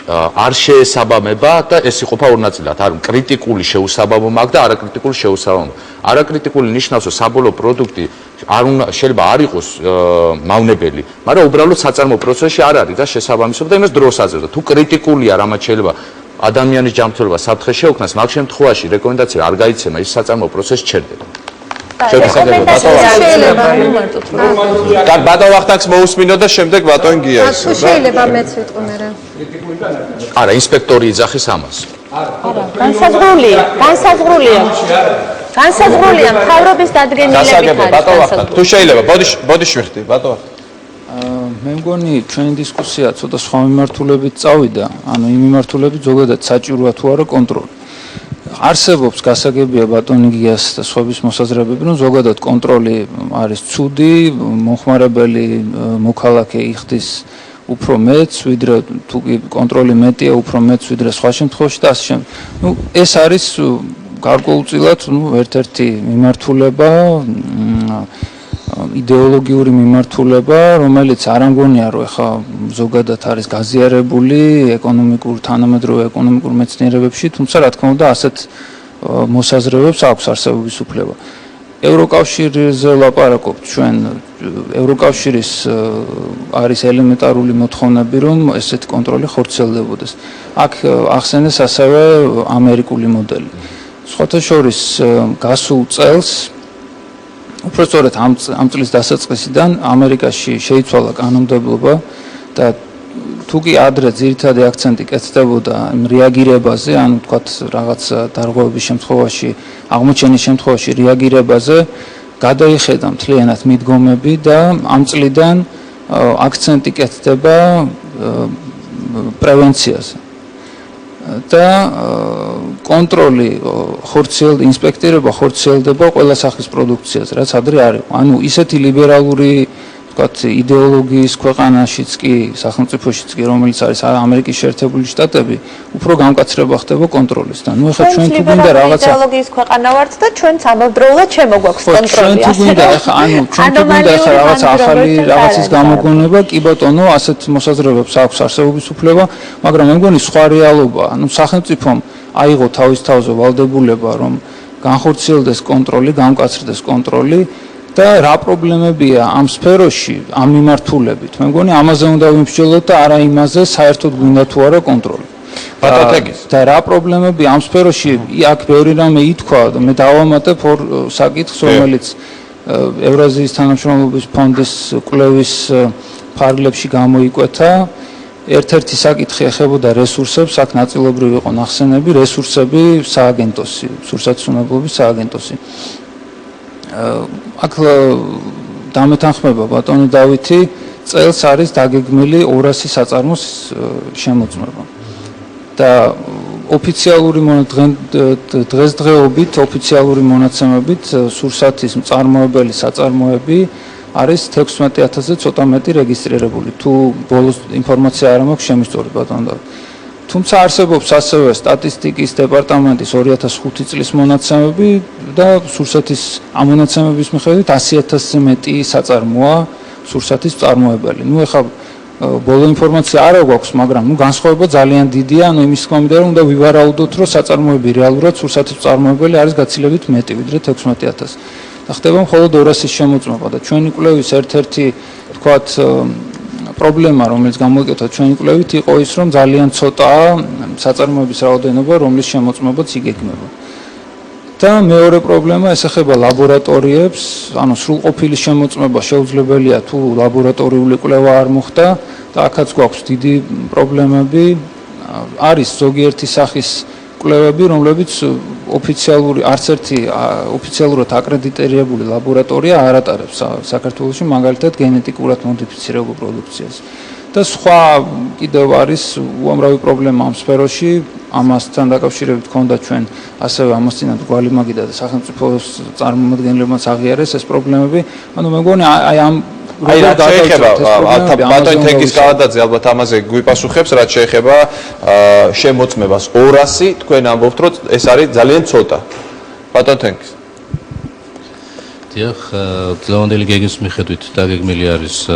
არ შეესაბამება და ეს იყოფა ორ ნაწილად არის კრიტიკული შეუსაბამობა და არაკრიტიკული შეუსაბამობა არაკრიტიკული ნიშნავს რომ საბოლოო პროდუქტი არ უნდა შეიძლება არ იყოს მავნებელი მაგრამ უბრალოდ საწარმო პროცესში არ არის და შესაბამისობა და იმას დროს აძლევს თუ კრიტიკულია რამაც შეიძლება ადამიანის ჯანმრთელობა საფრთხე შეუქმნას მაგ შემთხვევაში რეკომენდაცია არ გაიცემა ის საწარმო პროცესი ჩერდება და ბატონ ვახტანგს მოусმინო და შემდეგ ბატონ გიას. შეიძლება მეც ვიტყვი მერე. არა, ინსპექტორი იძახის ამას. არა, განსაზღვრულია. განსაზღვრულია მთავრობის დადგენილებით არის. ბატონ ვახტანგ, თუ შეიძლება, ბოდიში ვიხდი, ბატონ ვახტანგ. მე მგონი ჩვენი დისკუსია ცოტა სხვა მიმართულებით წავიდა, ანუ იმ მიმართულებით ზოგადად საჭიროა თუ არა კონტროლი. არსებობს გასაგებია ბატონი გიას და სხვების მოსაზრებები, რომ ზოგადად კონტროლი არის ცუდი, მომხმარებელი მოქალაქე იხდის უფრო მეც, ვიდრე თუ კონტროლი მეტია, უფრო მეც ვიდრე სხვა შემთხვევაში და ასე შემდეგ. ნუ ეს არის გარკვეულწილად ერთ-ერთი მიმართულება, იდეოლოგიური მიმართულება, რომელიც არ ამგონია, რომ ეხა ზოგადად არის გაზიარებული ეკონომიკურ თანამედროვე ეკონომიკურ მეცნიერებებში, თუმცა რა თქმა უნდა ასეთ მოსაზრებებს აქვს არსებობის უფლება. ევროკავშირზე ლაპარაკობთ ჩვენ, ევროკავშირის არის ელემენტარული მოთხოვნები, რომ ესეთი კონტროლი ხორციელდებოდეს. აქ ახსენეს ასევე ამერიკული მოდელი. სხვათა შორის გასულ წელს უпростоრად ამ წლის დასაწყისიდან ამერიკაში შეიცვალა კანონმდებლობა და თუ კი ადრე ძირითადი აქცენტი კეთდებოდა იმ რეაგირებაზე, ანუ თქვათ რაღაც დარღვევების შემთხვევაში, აღმოჩენის შემთხვევაში რეაგირებაზე, გადაიხედა მთლიანად მიდგომები და ამ წლიდან აქცენტი კეთდება პრევენციაზე. და კონტროლი ინსპექტირება ხორციელდება ყველა სახის პროდუქციაზე, რაც ადრე არ იყო. ანუ ისეთი ლიბერალური ვთქვათ იდეოლოგიის ქვეყანაშიც კი, სახელმწიფოშიც კი, რომელიც არის ამერიკის შეერთებული შტატები, უფრო გამკაცრება ხდება კონტროლისთან. ნუ ახლა ჩვენ თუ გვინდა რაღაცა იდეოლოგიის ქვეყანა ვართ და ჩვენც ამავდროულად შემოგვაქვს კონტროლი. ჩვენ თუ გვინდა ახლა ჩვენ თუ გვინდა ახლა რაღაცა ახალი რაღაცის გამოგონება, კი ბატონო, ასეთ მოსაზრებებს აქვს არსებობის უფლება, მაგრამ მე მგონი სხვა რეალობაა. ანუ სახელმწიფომ აიღო თავის თავზე ვალდებულება, რომ განხორციელდეს კონტროლი, გამკაცრდეს კონტროლი და რა პრობლემებია ამ სფეროში, ამ მიმართულებით. მე მგონი ამაზე უნდა ვიმსჯელოთ და არა იმაზე, საერთოდ გვინდა თუ არა კონტროლი. და რა პრობლემებია ამ სფეროში, აქ ბევრი რამე ითქვა და მე დავამატებ ორ საკითხს, რომელიც ევრაზიის თანამშრომლობის ფონდის კვლევის ფარგლებში გამოიკვეთა. ერთ-ერთი საკითხი ეხებოდა რესურსებს, აქ ნაწილობრივ იყო ნახსენები, რესურსები სააგენტოსი, სურსათმოქმედების სააგენტოსი. აქ დამეთანხმება ბატონო დავითი, წელს არის დაგეგმილი 200 საწარმოს შემოწმება. და ოფიციალური დღესდღეობით, ოფიციალური მონაცემებით სურსათის მწარმოებელი საწარმოები არის 16000-ზე ცოტა მეტი რეგისტრირებული. თუ ბოლოს ინფორმაცია არ მაქვს შემისწორი ბატონო დავით. თუმცა არსებობს ასევე სტატისტიკის დეპარტამენტის 2005 წლის მონაცემები და სურსათის ამ მონაცემების მიხედვით 100000-ზე მეტი საწარმოა სურსათის მწარმოებელი. ნუ ეხლა ბოლო ინფორმაცია არ გვაქვს, მაგრამ ნუ განსხვავება ძალიან დიდია, ანუ იმის თქმამდე რომ უნდა ვივარაუდოთ, რომ საწარმოები რეალურად სურსათის მწარმოებელი არის გაცილებით მეტი ვიდრე 16000. და ხდება მხოლოდ 200-ის შემოწმება და ჩვენი კვლევის ერთ-ერთი თქვათ პრობლემა, რომელიც გამოიკეთა ჩვენი კვლევით, იყო ის, რომ ძალიან ცოტაა საწარმოების რაოდენობა, რომლის შემოწმებაც იგეგმება. და მეორე პრობლემა ეს ეხება ლაბორატორიებს, ანუ სრულყოფილი შემოწმება შეუძლებელია თუ ლაბორატორიული კვლევა არ მოხდა და აქაც გვაქვს დიდი პრობლემები. არის ზოგიერთი სახის კვლევები, რომლებიც არც ერთი ოფიციალურად აკრედიტირებული ლაბორატორია არ ატარებს საქართველოში, მაგალითად გენეტიკურად მოდიფიცირებულ პროდუქციას. და სხვა კიდევ არის უამრავი პრობლემა ამ სფეროში, ამასთან დაკავშირებით ქონდა ჩვენ ასევე ამასთანავე გვალი მაგიდა და სახელმწიფოს წარმომადგენლებმაც აღიარეს ეს პრობლემები. ანუ მე მგონი აი ამ რაც შეეხება ბატონ თენგის კალადაძე ალბათ ამაზე გვიპასუხებს, რაც შეეხება შემოწმებას 200, თქვენ ამბობთ, რომ ეს არის ძალიან ცოტა. ბატონ თენგის. დიახ, დღევანდელი გეგმის მიხედვით დაგეგმილი არის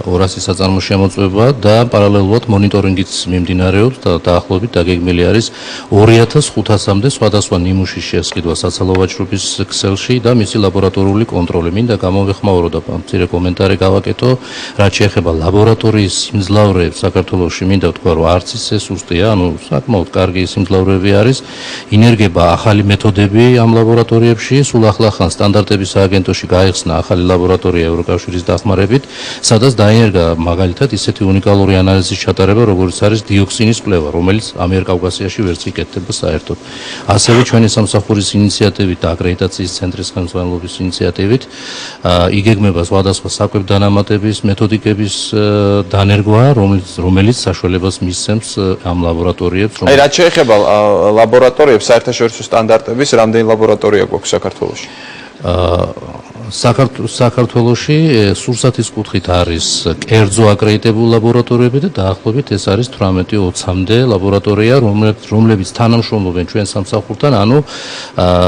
200 საწარმო შემოწმება და პარალელურად მონიტორინგიც მიმდინარეობს და დაახლოებით დაგეგმილი არის 2500-მდე სხვადასხვა ნიმუშის შესყიდვა საცალო ვაჭრობის ქსელში და მისი ლაბორატორიული კონტროლი. მინდა გამოვეხმაურო და მცირე კომენტარი გავაკეთო, რაც შეეხება ლაბორატორიის სიმძლავრეებს საქართველოში. მინდა ვთქვა, რომ არც ისე სუსტია, ანუ საკმაოდ კარგი სიმძლავრეები არის. ინერგება ახალი მეთოდები ამ ლაბორატორიებში, სულ ახლახან სტანდარტების სააგენტოში გაიხსნა ახალი ლაბორატორია ევროკავშირის დახმარებით, სადაც დაინერგა მაგალითად ისეთი უნიკალური ანალიზის ჩატარება, როგორც არის დიოქსინის კვლევა, რომელიც ამიერკავკასიაში ვერც იკეთდება საერთოდ. ასევე ჩვენი სამსახურის ინიციატივით და აკრედიტაციის ცენტრის ხელმძღვანელობის ინიციატივით იგეგმება სხვადასხვა საკვებ-დანამატების მეთოდიკების დანერგვა, რომელიც საშუალებას მისცემს ამ ლაბორატორიებს. აი, რაც შეეხება ლაბორატორიებს, საერთაშორისო სტანდარტების რამდენი ლაბორატორია გვაქვს საქართველოში? საქართველოში სურსათის კუთხით არის კერძო აკრედიტებული ლაბორატორიები და დაახლოებით ეს არის 18-20-მდე ლაბორატორია, რომლებიც თანამშრომლობენ ჩვენ სამსახურთან, ანუ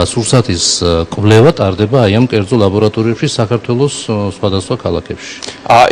სურსათის კვლევა ტარდება აი ამ კერძო ლაბორატორიებში საქართველოს სხვადასხვა ქალაქებში.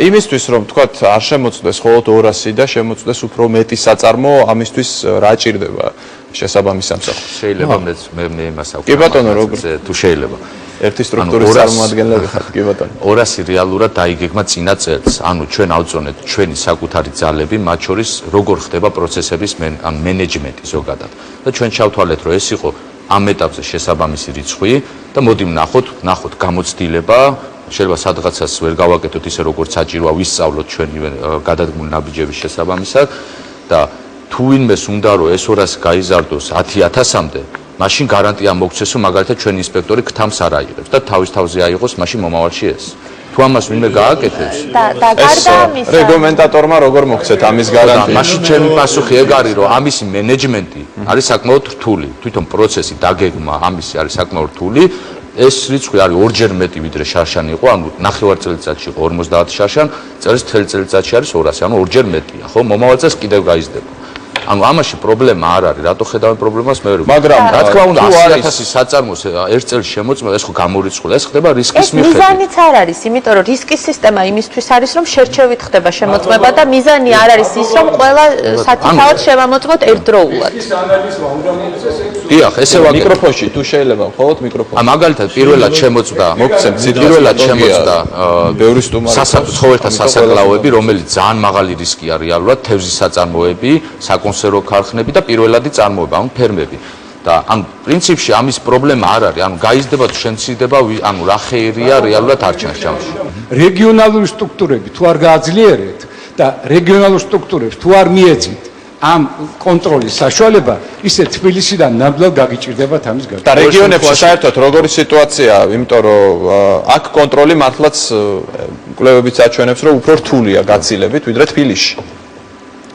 იმისთვის რომ თქვათ არ შემოწდეს მხოლოდ 200 და შემოწდეს უფრო მეტი საწარმო, ამისთვის რა ჭირდება შესაბამის სამსახურს? შეიძლება მე იმას აკვირვებ. კი ბატონო, როგორ თუ შეიძლება. ერთი სტრუქტურის წარმომადგენლები ხართ, კი ბატონო. 200 რეალურად დაიგეგმა წინა წელს. ანუ ჩვენ ავწონეთ ჩვენი საკუთარი ძალები, მათ შორის როგორ ხდება პროცესების მენეჯმენტი ზოგადად. და ჩვენ ჩავთვალეთ, რომ ეს იყო ამ ეტაპზე შესაბამისი რიცხვი და მოდი ვნახოთ გამოცდილება. შეიძლება სადღაცას ვერ გავაკეთოთ ისე როგორც საჭიროა, ვისწავლოთ ჩვენი გადადგმული ნაბიჯების შესაბამისად და თუ ვინმეს უნდა რომ ეს 200 გაიზარდოს 10000-მდე, მაშინ გარანტია მოგცეს, რომ მაგალითად ჩვენი ინსპექტორი ქთამს არ აიღებს და თავის თავზე აიღოს მაშინ მომავალში ეს. თუ ამას ვინმე გააკეთებს და გარდა ამისა რეგლამენტატორმა როგორ მოხცეთ ამის გარანტია? მაშინ ჩემი პასუხი ეგ არის, რომ ამისი მენეჯმენტი არის საკმაოდ რთული. თვითონ პროცესი დაგეგმა ამისი არის საკმაოდ რთული. ეს რიცხვი არის ორჯერ მეტი ვიდრე შარშანი იყო, ანუ 9 წელიწადში იყო 50 შარშან, წელს თელ წელიწადში არის 200, ანუ ორჯერ მეტია, ხო? მომავალ წელს კიდევ გაიზრდება. ანუ ამაში პრობლემა არ არის, რატო ხედავენ პრობლემას მე ვერ ვიცი. მაგრამ რა თქმა უნდა 100.000 საწარმოს ერთ წელს შემოწმება, ეს ხო გამორიცხული, ეს ხდება რისკის მიხედვით. მიზანიც არ არის, იმიტომ რომ რისკის სისტემა იმისთვის არის, რომ შერჩევით ხდება შემოწმება და მიზანი არ არის ის, რომ ყველა სათითაოდ შევამოწმოთ ერთდროულად. დიახ, ესე ვაკეთებ. მიკროფონში თუ შეიძლება მხოლოდ მიკროფონში. მაგალითად პირველად შემოწმდა, მოგცემ პირველად შემოწმდა ბევრი სტუმარი ცხოველთა სასაკლაოები, რომელიც ძალიან მაღალი რისკია რეალურად, თევზის საწარმოები, საკონსერვო ქარხნები და პირველადი წარმოება, ანუ ფერმები. და ანუ პრინციპში ამის პრობლემა არ არის, ანუ გაიზრდება თუ შემცირდება, ანუ რა ხეირია რეალურად არ ჩანს ჯამში. რეგიონალური სტრუქტურები თუ არ გააძლიერეთ და რეგიონალურ სტრუქტურებს თუ არ მიეწით ამ კონტროლის საშუალება, ისე თბილისიდან ნამდვილად გაგიჭირდებათ ამის გარდა. და რეგიონებში საერთოდ როგორი სიტუაციაა, იმიტომ რომ აქ კონტროლი მართლაც კვლევებიც აჩვენებს, რომ უფრო რთულია გაცილებით ვიდრე თბილისში.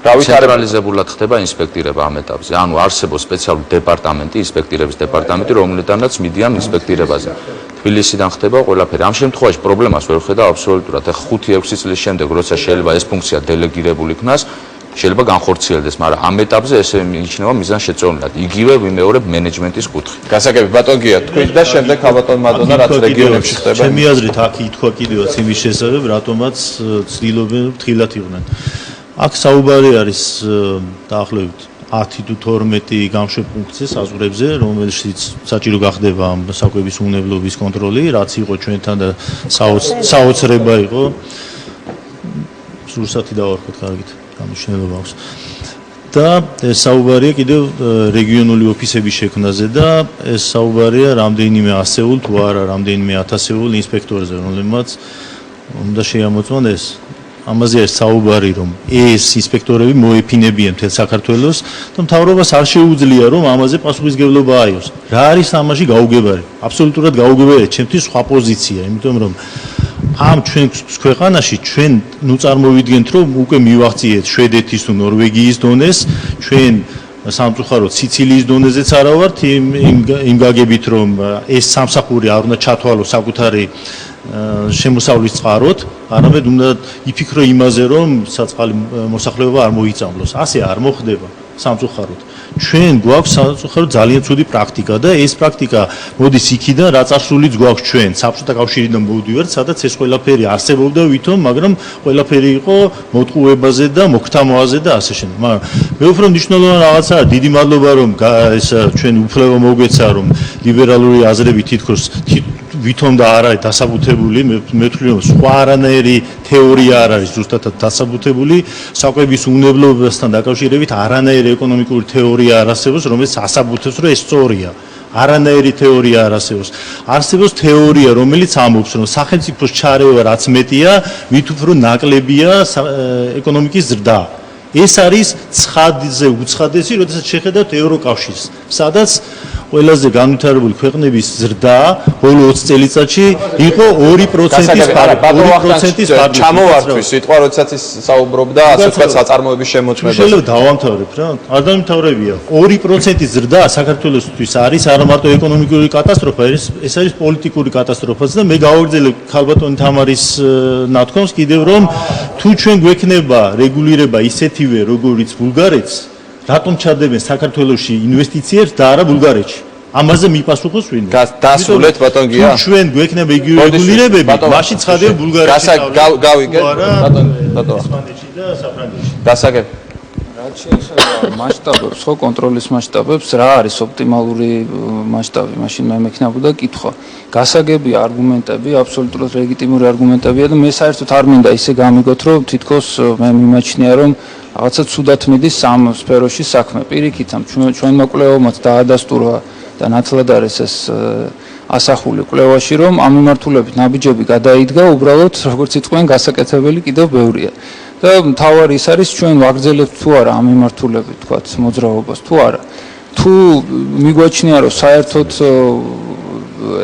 ცენტრალიზებულად ხდება ინსპექტირება ამ ეტაპზე. ანუ არსებობს სპეციალური დეპარტამენტი, ინსპექტირების დეპარტამენტი, რომლიდანაც მიდიან ინსპექტირებაზე. თბილისიდან ხდება ყველაფერი. ამ შემთხვევაში პრობლემას ვერ ხედავ აბსოლუტურად. ეხლა 5-6 წლის შემდეგ, როცა შეიძლება ეს ფუნქცია დელეგირებული იქნას, შეიძლება განხორციელდეს, მაგრამ ამ ეტაპზე ესე მიიჩნევა მიზანშეწონილად. იგივე ვიმეორებ მენეჯმენტის კუთხით. გასაგები ბატონ გია, თქვით და შემდეგ ალბათ მადონა რაც რეგიონებში ხდება. ჩემი აზრით აქ ითქვა კიდევაც იმის შესახებ, რატომაც ცდილობენ ფრთხილად იყვნენ. აქ საუბარი არის დაახლოებით 10 თუ 12 გამშვებ ფუნქციზე საზღვრებზე, რომელშიც საჭირო გახდება ამ საკვების უნებლობის კონტროლი, რაც იყო ჩვენთან და საოცრება იყო. სურსათი დავარქოთ კარგით, გამიშნელობა აქვს. და ეს საუბარია კიდევ რეგიონული ოფისების შექმნაზე და ეს საუბარია რამდენიმე ასეულ თუ არა რამდენიმე ათასეულ ინსპექტორზე, რომლებმაც უნდა შეამოწმონ ეს. ამაზე არის საუბარი, რომ ეს ინსპექტორები მოეფინებიან მთელ საქართველოს და მთავრობას არ შეუძლია, რომ ამაზე პასუხისმგებლობა აიღოს. რა არის ამაში გაუგებარი? აბსოლუტურად გაუგებარი, ჩემთვის სხვა პოზიცია, იმიტომ რომ ამ ჩვენ ქვეყანაში ჩვენ ნუ წარმოვიდგენთ, რომ უკვე მივაღწიეთ შვედეთის თუ ნორვეგიის დონეს, ჩვენ სამწუხაროდ სიცილიის დონეზეც არა ვართ იმ გაგებით, რომ ეს სამსახური არ უნდა ჩათვალოს საკუთარი შემოსავლის წყაროთ, არამედ უნდა იფიქრო იმაზე, რომ საწყალი მოსახლეობა არ მოიწამლოს. ასე არ მოხდება სამწუხაროდ. ჩვენ გვაქვს სამწუხაროდ ძალიან ცუდი პრაქტიკა და ეს პრაქტიკა მოდის იქიდან, რაც ასრულიც გვაქვს ჩვენ საბჭოთა კავშირიდან მოვდივართ, სადაც ეს ყველაფერი არსებობდა ვითომ, მაგრამ ყველაფერი იყო მოტყუებაზე და მოქთამოაზე და ასე შემდეგ. მაგრამ მე უფრო მნიშვნელოვანი რაღაცაა, დიდი მადლობა რომ ეს ჩვენ უფლება მოგვეცა, რომ ლიბერალური აზრები თითქოს ვითომ და არ არის დასაბუთებული, მე ვთვლი რომ სხვა არანაირი თეორია არ არის ზუსტად დასაბუთებული, საკვების უნებლობასთან დაკავშირებით არანაირი ეკონომიკური თეორია არ არსებობს, რომელიც ასაბუთებს, რომ ეს სწორია. არანაირი თეორია არ არსებობს. არსებობს თეორია, რომელიც ამბობს, რომ სახელმწიფოს ჩარევა რაც მეტია, მით უფრო ნაკლებია ეკონომიკის ზრდა. ეს არის ცხადზე უცხადესი, როდესაც შეხედავთ ევროკავშირს, სადაც ყველაზე განვითარებული ქვეყნების ზრდა ბოლო 20 წელიწადში იყო 2%-ის ფარგლებში. ჩამოვართვის სიტყვა, როდესაც ის საუბრობდა, ასე ვთქვათ, საწარმოების შემოწმებაზე. შეიძლება დავამთავრებ რა. არ დამთავრებია. 2%-ის ზრდა საქართველოსთვის არის არა მარტო ეკონომიკური კატასტროფა, ეს არის პოლიტიკური კატასტროფაც და მე გავაგრძელებ ქალბატონი თამარის ნათქვამს კიდევ რომ თუ ჩვენ გვექნება რეგულირება ისეთივე როგორიც ბულგარეთს, რატომ ჩადებენ საქართველოში ინვესტიციებს და არა ბულგარეთში? ამაზე მიპასუხოს ვინ? დასრულეთ ბატონ გია. თუ ჩვენ გვექნება იგივე რეგულირებები, მაშინ ცხადია ბულგარეთში. გავიგეთ ბატონ. ესპანეთში და საფრანგეთში. გასაგები. რაც შეეხება მასშტაბებს, ხო, კონტროლის მასშტაბებს, რა არის ოპტიმალური მასშტაბი? მაშინ მე მექნებოდა კითხვა. გასაგები არგუმენტები, აბსოლუტურად ლეგიტიმური არგუმენტებია და მე საერთოდ არ მინდა ისე გამიგოთ, რომ თითქოს მე მიმაჩნია, რომ რაღაცა ცუდად მიდის ამ სფეროში საქმე. პირიქით, ჩვენმა კვლევებმაც დაადასტურა და ნათლად არის ეს ასახული კვლევაში, რომ ამ მიმართულებით ნაბიჯები გადაიდგა, უბრალოდ როგორც იტყვიან, გასაკეთებელი კიდევ ბევრია. და მთავარი ის არის, ჩვენ ვაგრძელებთ თუ არა ამ მიმართულებით, თქვათ, მოძრაობას თუ არა. თუ მიგვაჩნია, რომ საერთოდ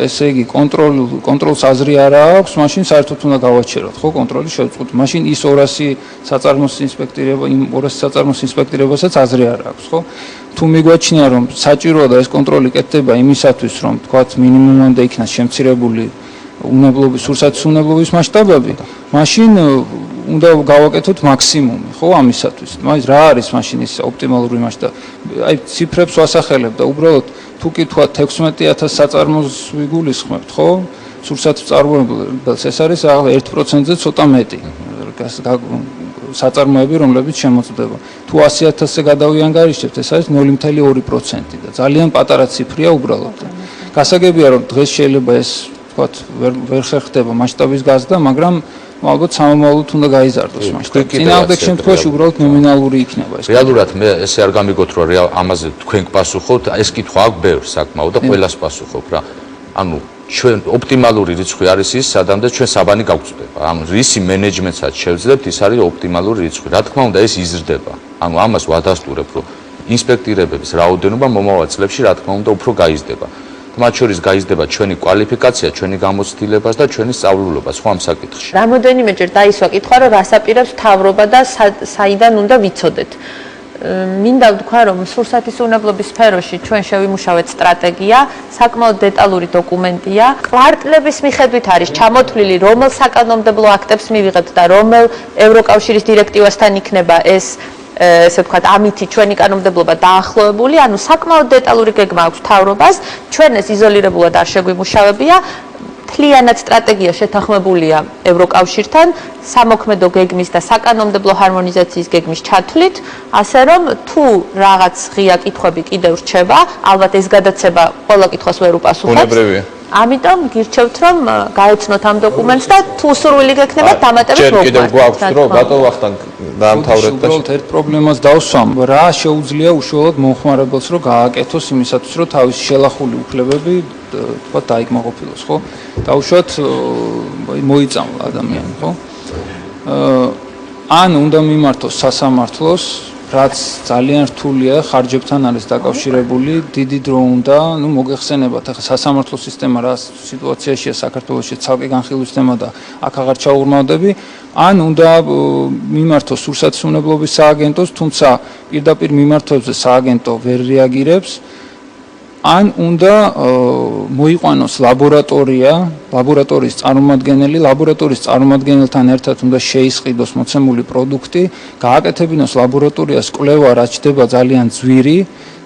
ესე იგი კონტროლს აზრი არ აქვს, მაშინ საერთოდ უნდა გავაჩეროთ, ხო, კონტროლის შევწყვეტ. მაშინ ის 200 საწარმოს ინსპექტირება, იმ 200 საწარმოს ინსპექტირებასაც აზრი არ აქვს, ხო? თუ მიგვაჩნია რომ საჭიროა და ეს კონტროლი კეთდება იმისათვის, რომ თქვათ მინიმუმამდე იქნას შემცირებული უნებლობის, სურსათის უნებლობის მასშტაბები, მაშინ უნდა გავაკეთოთ მაქსიმუმი, ხო, ამისათვის. მაგ რა არის მაშინ ის ოპტიმალური მასშტაბი? აი ციფრებს ვასახელებ და უბრალოდ თუ კი თქვა 16000 საწარმოს ვიგულისხმებთ, ხო? სურსათის წარმოებელს ეს არის 1%-ზე ცოტა მეტი. საწარმოები, რომლებიც შემოწმდება. თუ 100000-ზე გადავიანგარიშებთ, ეს არის 0.2% და ძალიან პატარა ციფრია უბრალოდ. გასაგებია რომ დღეს შეიძლება ეს ვთქვათ ვერ ხერხდება მასშტაბის გაზრდა, მაგრამ ალბათ სამომავლოდ უნდა გაიზარდოს მასშტაბი. წინააღმდეგ შემთხვევაში უბრალოდ ნომინალური იქნება ეს. რეალურად მე ესე არ გამიგოთ რომ ამაზე თქვენ გპასუხობთ, ეს კითხვა აქვს ბევრ საკმაოდ და ყველას პასუხობ რა. ანუ ჩვენ ოპტიმალური რიცხვი არის ის, სადამდე ჩვენ საბანი გავწვდება. ანუ რისი მენეჯმენტსაც შევძლებთ, ის არის ოპტიმალური რიცხვი. რა თქმა უნდა, ეს იზრდება. ანუ ამას ვადასტურებ, რომ ინსპექტირებების რაოდენობა მომავალ წლებში რა თქმა უნდა უფრო გაიზრდება. მათ შორის გაიზრდება ჩვენი კვალიფიკაცია, ჩვენი გამოცდილებას და ჩვენი სწავლულობა სხვა ამ საკითხში. რამოდენიმეჯერ დაისვა კითხვა, რომ რას აპირებს მთავრობა და საიდან უნდა ვიცოდეთ. მინდა ვთქვა, რომ სურსათის უნებლობის სფეროში ჩვენ შევიმუშავეთ სტრატეგია, საკმაოდ დეტალური დოკუმენტია. კვარტლების მიხედვით არის ჩამოთვლილი, რომელ საკანონმდებლო აქტებს მივიღებთ და რომელ ევროკავშირის დირექტივასთან იქნება ეს ესე ვთქვათ, ამითი ჩვენი კანონმდებლობა დაახლოებული, ანუ საკმაოდ დეტალური გეგმა აქვს მთავრობას, ჩვენ ეს იზოლირებულად არ შეგვიმუშავებია. მთლიანად სტრატეგია შეთანხმებულია ევროკავშირთან, სამოქმედო გეგმის და საკანონმდებლო ჰარმონიზაციის გეგმის ჩათვლით, ასე რომ თუ რაღაც ღია კითხვები კიდევ რჩება, ალბათ ეს გადაცემა ყველა კითხვას ვერ უპასუხებს. უნებრივია. ამიტომ გირჩევთ რომ გაეცნოთ ამ დოკუმენტს და თუ სურვილი გექნება დამატებით მოგყვართ. კიდევ გვაქვს რომ ბატონ ვახტანგ დაამთავრეთ და უბრალოდ ერთ პრობლემას დავსვამ, რა შეუძლია უშუალოდ მომხმარებელს რომ გააკეთოს იმისათვის რომ თავისი შელახული უფლებები თქვა დაიკმაყოფილოს, ხო? დაუშვათ მოიწამლა ადამიანი, ხო? ან უნდა მიმართოს სასამართლოს, რაც ძალიან რთულია, ხარჯებთან არის დაკავშირებული, დიდი დრო უნდა, ნუ მოგეხსენებათ, ახლა სასამართლო სისტემა რა სიტუაციაშია საქართველოში, ცალკე განხილვის თემა და აქ აღარ ჩაუღრმავდები, ან უნდა მიმართოს სურსათის უნებლობის სააგენტოს, თუმცა პირდაპირ მიმართვებზე სააგენტო ვერ რეაგირებს, ან უნდა მოიყვანოს ლაბორატორიის წარმომადგენელი, ლაბორატორიის წარმომადგენელთან ერთად უნდა შეისყიდოს მოცემული პროდუქტი, გააკეთებინოს ლაბორატორიას კვლევა, რაც ჩდება ძალიან ძვირი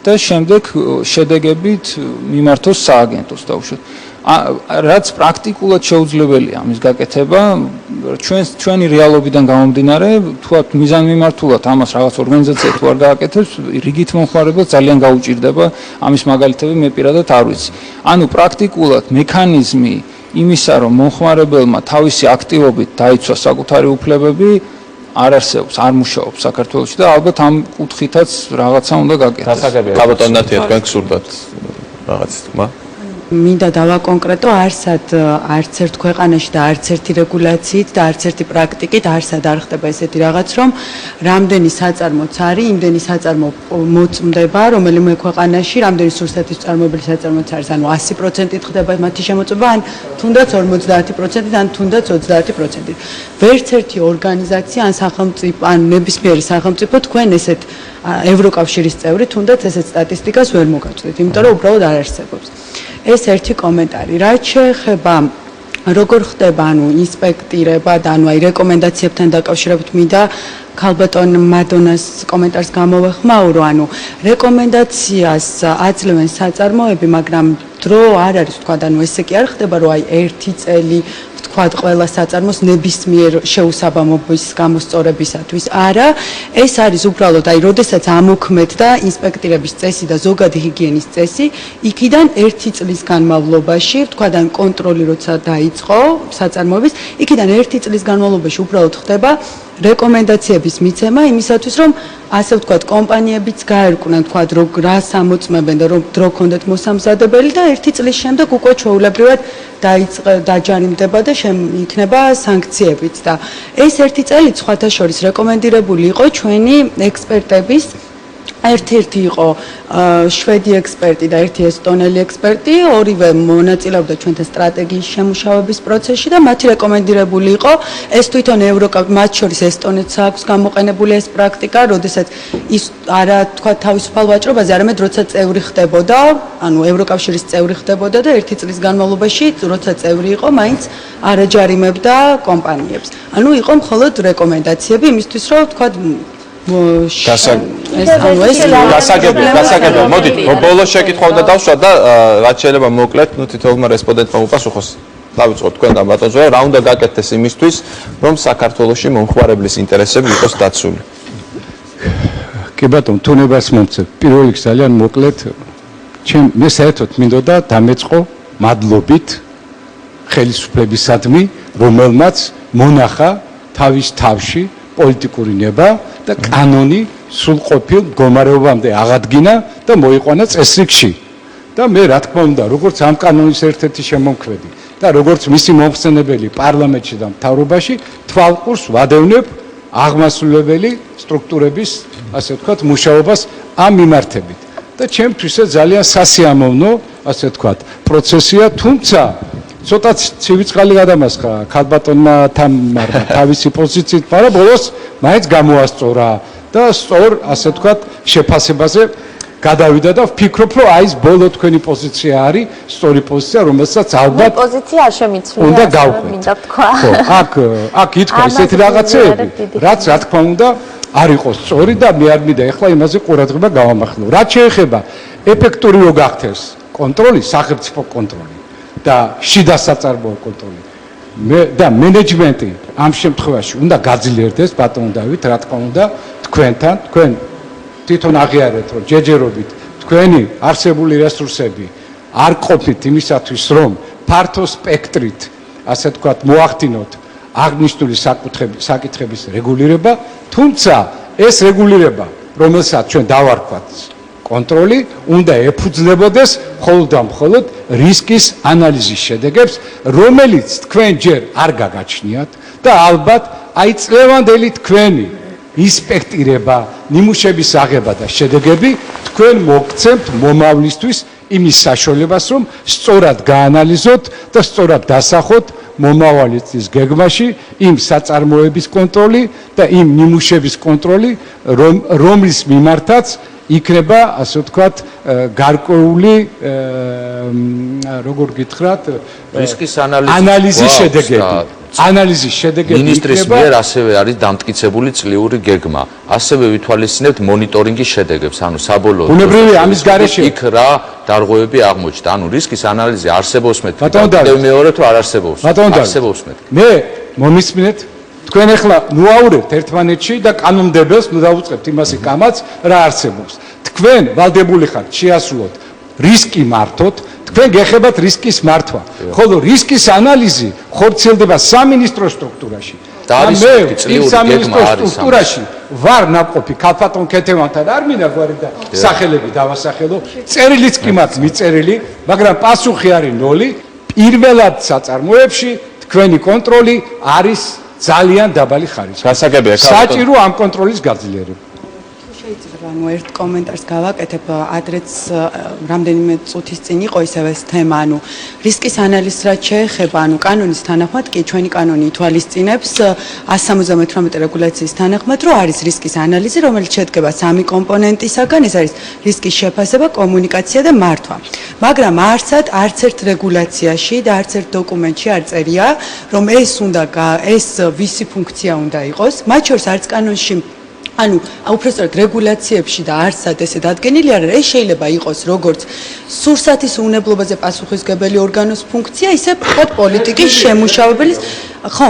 და შემდეგ შედეგებით მიმართოს სააგენტოს დაუშვათ. რაც პრაქტიკულად შეუძლებელია ამის გაკეთება, ჩვენი რეალობიდან გამომდინარე, თქვათ მიზანმიმართულად ამას რაღაც ორგანიზაცია თუ არ გააკეთებს, რიგით მომხმარებელს ძალიან გაუჭირდება ამის მაგალითები მე პირადად არ ვიცი. ანუ პრაქტიკულად მექანიზმი იმისა, რომ მომხმარებელმა თავისი აქტივობით დაიცვა საკუთარი უფლებები, არ არსებობს, არ მუშაობს საქართველოში და ალბათ ამ კუთხითაც რაღაცა უნდა გაკეთდეს. გასაგებია. კაბატონ ნათია, თქვენ გსურდათ რაღაც თქმა? მინდა დავაკონკრეტო, არც ერთ ქვეყანაში და არც ერთი რეგულაციით და არც ერთი პრაქტიკით არსად არ ხდება ესეთი რაღაც, რომ რამდენი საწარმოც არის, იმდენი საწარმო მოწმდება, რომელიმე ქვეყანაში რამდენი სურსათის წარმოებელი საწარმოც არის, ანუ 100%-ით ხდება მათი შემოწმება, ან თუნდაც 50%-ით, ან თუნდაც 30%-ით. ვერც ერთი ორგანიზაცია ან სახელმწიფო, ან ნებისმიერი სახელმწიფო თქვენ ესეთ ევროკავშირის წევრი, თუნდაც ესეთ სტატისტიკას ვერ მოგაწვდით, იმიტომ რომ უბრალოდ არ არსებობს. ეს ერთი კომენტარი. რაც შეეხება როგორ ხდება ანუ ინსპექტირება და ანუ აი რეკომენდაციებთან დაკავშირებით მინდა ქალბატონ მადონას კომენტარს გამოვეხმაურო, ანუ რეკომენდაციას აძლევენ საწარმოები, მაგრამ დრო არ არის თქვა, ანუ ესე კი არ ხდება, რომ აი ერთი წელი თქვათ ყველა საწარმოს ნებისმიერ შეუსაბამობის გამოსწორებისათვის. არა, ეს არის უბრალოდ აი როდესაც ამოქმედდა ინსპექტირების წესი და ზოგადი ჰიგიენის წესი, იქიდან ერთი წლის განმავლობაში, თქვათ ან კონტროლი როცა დაიწყო საწარმოების, იქიდან ერთი წლის განმავლობაში უბრალოდ ხდება რეკომენდაციების მიცემა იმისათვის, რომ ასე ვთქვათ, კომპანიებიც გაერკვნენ, თქვათ, რა სამოწმებენ და რომ დრო ქონდეთ მოსამზადებელი და ერთი წლის შემდეგ უკვე ჩვეულებრივად დაჯარიმდება და იქნება სანქციებიც და ეს ერთი წელი სხვათა შორის რეკომენდირებული იყო ჩვენი ექსპერტების ერთ-ერთი იყო შვედი ექსპერტი და ერთი ესტონელი ექსპერტი, ორივე მონაწილეობდა ჩვენთან სტრატეგიის შემუშავების პროცესში და მათი რეკომენდირებული იყო ეს თვითონ ევროკავშირ, მათ შორის ესტონეთს აქვს გამოყენებული ეს პრაქტიკა, როდესაც ის არა თქვა თავისუფალ ვაჭრობაზე, არამედ როცა წევრი ხდებოდა, ანუ ევროკავშირის წევრი ხდებოდა და ერთი წლის განმავლობაში, როცა წევრი იყო, მაინც არ აჯარიმებდა კომპანიებს. ანუ იყო მხოლოდ რეკომენდაციები იმისთვის, რომ თქვა გასაგებია. მოდით, ბოლოს შეკითხვა უნდა დავშვათ და რაც შეიძლება მოკლედ, თითოეულმა რესპონდენტმა უპასუხოს. დავიწყოთ თქვენგან ბატონ ზოია, რა უნდა გაკეთდეს იმისთვის, რომ საქართველოში მომხმარებლის ინტერესები იყოს დაცული. კი ბატონო, თუნებას მომწევ. პირველ რიგში ძალიან მოკლედ მე საერთოდ მინდოდა დამეწყო მადლობით ხელისუფლებისადმი, რომელმაც მონახა თავის თავში პოლიტიკური ნება და კანონი სრულყოფილ მდგომარეობამდე აღადგინა და მოიყვანა წესრიგში. და მე რა თქმა უნდა, როგორც ამ კანონის ერთ-ერთი შემომქმედი და როგორც მისი მომხსენებელი პარლამენტში და მთავრობაში, თვალყურს ვადევნებ აღმასრულებელი სტრუქტურების, ასე ვთქვათ, მუშაობას ამ მიმართებით. და ჩემთვის ეს ძალიან სასიამოვნო, ასე ვთქვათ, პროცესია, თუმცა ცოტა ცივიწყალი გადამასხა ქალბატონმა თამარმა თავისი პოზიციით, მაგრამ ბოლოს მაინც გამოასწორა და სწორ, ასე ვთქვათ, შეფასებაზე გადავიდა და ვფიქრობ, რომ აი ეს ბოლო თქვენი პოზიცია არის სწორი პოზიცია, რომელსაც ალბათ პოზიცია არ შემიცვლია. უნდა გავყვეთ. მინდა თქვა. ხო, აქ ითქვა ესეთი რაღაცეები, რაც რა თქმა უნდა არ იყოს სწორი და მე არ მინდა ეხლა იმაზე ყურადღება გავამახვილო. რაც შეეხება ეფექტური რო გახდეს კონტროლი, სახელმწიფო კონტროლი და შიდა საწარმოო კონტროლი. და მენეჯმენტი ამ შემთხვევაში უნდა გაძლიერდეს, ბატონო დავით, რა თქმა უნდა, თქვენთან, თქვენ თვითონ აღიარეთ, რომ ჯეჯერობით თქვენი არსებული რესურსები არ ყოფნით იმისათვის, რომ ფართო სპექტრით, ასე ვთქვათ, მოახდინოთ აღნიშნული საკითხების რეგულირება, თუმცა ეს რეგულირება, რომელსაც ჩვენ დავარქვათ კონტროლი, უნდა ეფუძნებოდეს მხოლოდ და მხოლოდ რისკის ანალიზის შედეგებს, რომელიც თქვენ ჯერ არ გაგაჩნიათ და ალბათ აი წლევანდელი თქვენი ინსპექტირება, ნიმუშების აღება და შედეგები თქვენ მოგცემთ მომავლისთვის იმის საშუალებას, რომ სწორად გაანალიზოთ და სწორად დასახოთ მომავალი წლის გეგმაში იმ საწარმოების კონტროლი და იმ ნიმუშების კონტროლი, რომლის მიმართაც იქნება, ასე ვთქვათ, გარკვეული, როგორ გითხრათ, რისკის ანალიზის შედეგები. ანალიზის შედეგები მინისტრის მიერ ასევე არის დამტკიცებული წლიური გეგმა. ასევე ვითვალისწინებთ მონიტორინგის შედეგებს, ანუ საბოლოო ბუნებრივია ამის გარეშე იქ რა დარღვევები აღმოჩნდა. ანუ რისკის ანალიზი არსებობს მეთქი. მეორე თუ არ არსებობს. არსებობს მეთქი. მე მომისმინეთ თქვენ ახლა მოაურებთ ერთმანეთში და კანონმდებელს ნუ დავუწყებთ იმას კამაც რა არსებობს. თქვენ ვალდებული ხართ შეასრულოთ რისკი მართოთ, თქვენ გეხებათ რისკის მართვა. ხოლო რისკის ანალიზი ხორციელდება სამინისტრო სტრუქტურაში. და მე იმ სამინისტრო სტრუქტურაში ვარ ნაყოფი ქალბატონ ქეთევანთან არ მინდა გვარი და სახელები დავასახელო, წერილიც კი მაქვს მიწერილი, მაგრამ პასუხი არის 0. პირველად საწარმოებში თქვენი კონტროლი არის ძალიან დაბალი ხარისხის. გასაგებია საჭირო ამ კონტროლის გაძლიერება. შეიძლება ანუ ერთ კომენტარს გავაკეთებ, ადრეც რამდენიმე წუთის წინ იყო ისევ ეს თემა, ანუ რისკის ანალიზს რაც შეეხება, ანუ კანონის თანახმად კი ჩვენი კანონი ითვალისწინებს 178 რეგულაციის თანახმად, რომ არის რისკის ანალიზი, რომელიც შედგება 3 კომპონენტისაგან, ეს არის რისკის შეფასება, კომუნიკაცია და მართვა. მაგრამ არც ერთ რეგულაციაში და არც ერთ დოკუმენტში არ წერია, რომ ეს ვისი ფუნქცია უნდა იყოს, მათ შორის არც კანონში ანუ უბრალოდ რეგულაციებში და არსად ესე დადგენილი არ არის, ეს შეიძლება იყოს როგორც სურსათის უნებლობაზე პასუხისმგებელი ორგანოს ფუნქცია, ისე ვთქვათ პოლიტიკის შემუშავებლის ხო